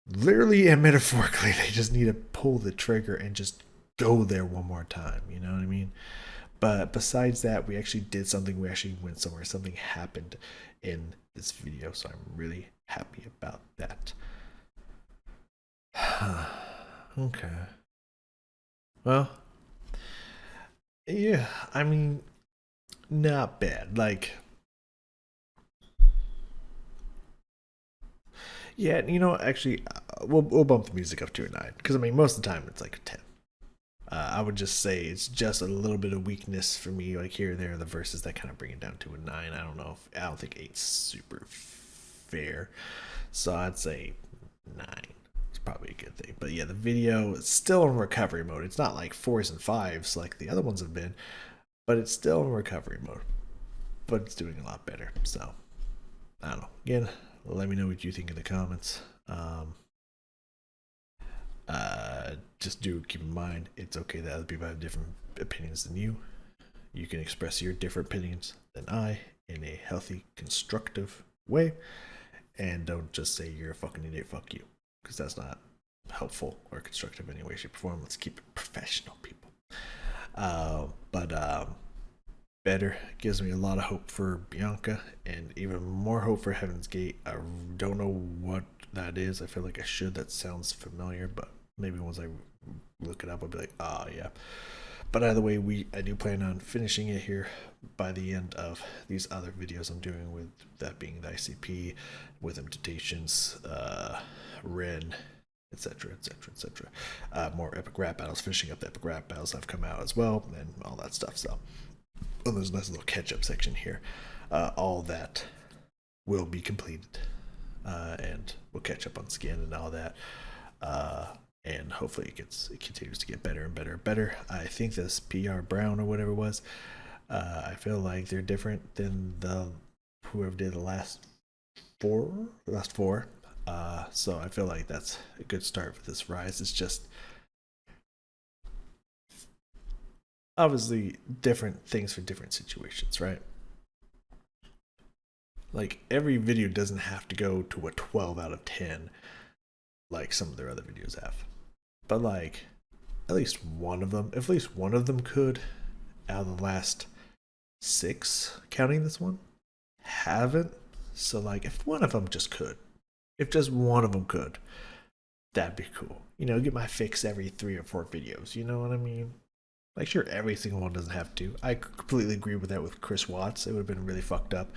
Speaker 1: Literally and metaphorically, they just need to pull the trigger and just go there one more time. You know what I mean? But besides that, we actually did something. We actually went somewhere. Something happened in this video, so I'm really happy about that. Okay. Well, yeah, I mean, not bad. Like, yeah, actually, we'll bump the music up to a 9 because I mean, most of the time it's like a 10. I would just say it's just a little bit of weakness for me, like here and there, the verses that kind of bring it down to a 9. I don't think 8's super fair, so I'd say 9. It's probably a good thing. But yeah, the video is still in recovery mode. It's not like 4s and 5s like the other ones have been, but it's still in recovery mode. But it's doing a lot better. So I don't know. Again, let me know what you think in the comments. Just do keep in mind it's okay that other people have different opinions than you. You can express your different opinions than I in a healthy, constructive way, and don't just say you're a fucking idiot, fuck you, because that's not helpful or constructive in any way, shape, or form. Let's keep it professional, people. But better gives me a lot of hope for Bianca and even more hope for Heaven's Gate. I don't know what that is. I feel like I should. That sounds familiar, but maybe once I look it up, I'll be like, ah, yeah. But either way, I do plan on finishing it here by the end of these other videos I'm doing, with that being the ICP, with Temptations, Ren, etc., etc., etc. More epic rap battles, finishing up the epic rap battles that have come out as well, and all that stuff. So, there's a nice little catch-up section here. All that will be completed, and we'll catch up on Skynd and all that. And hopefully it continues to get better and better and better. I think this PR Brown or whatever it was, I feel like they're different than whoever did the last four. So I feel like that's a good start for this rise. It's just obviously different things for different situations, right? Like, every video doesn't have to go to a 12 out of 10 like some of their other videos have. But, like, at least one of them, if at least one of them could, out of the last 6, counting this one, haven't. So, like, if one of them just could, if just one of them could, that'd be cool. You know, get my fix every 3 or 4 videos. You know what I mean? Like, sure, every single one doesn't have to. I completely agree with that with Chris Watts. It would have been really fucked up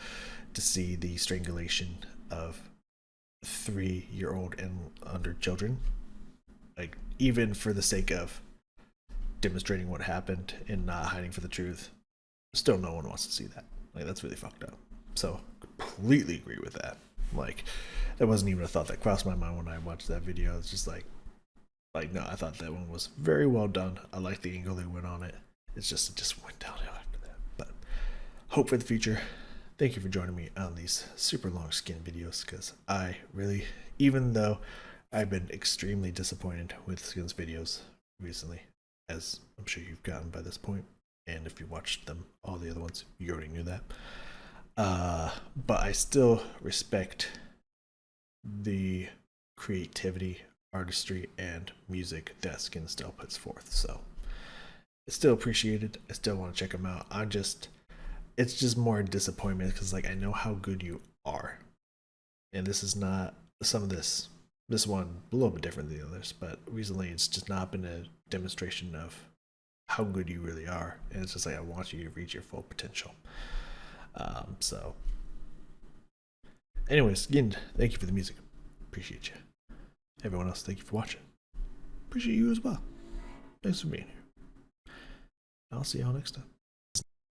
Speaker 1: to see the strangulation of 3-year-old and under children. Like, even for the sake of demonstrating what happened and not hiding for the truth, still no one wants to see that. Like, that's really fucked up. So, completely agree with that. Like, that wasn't even a thought that crossed my mind when I watched that video. It's just like, no, I thought that one was very well done. I like the angle they went on it. It just went downhill after that. But hope for the future. Thank you for joining me on these super long Skynd videos, because I really, even though I've been extremely disappointed with Skynd's videos recently, as I'm sure you've gotten by this point, and if you watched them, all the other ones, you already knew that. But I still respect the creativity, artistry, and music that Skynd still puts forth. So it's still appreciated. I still want to check them out. It's just more a disappointment because, like, I know how good you are, and this is not some of this one a little bit different than the others, but recently it's just not been a demonstration of how good you really are, and it's just like I want you to reach your full potential. So anyways, again, thank you for the music. Appreciate you. Everyone else, thank you for watching. Appreciate you as well. Thanks for being here. I'll see y'all next time.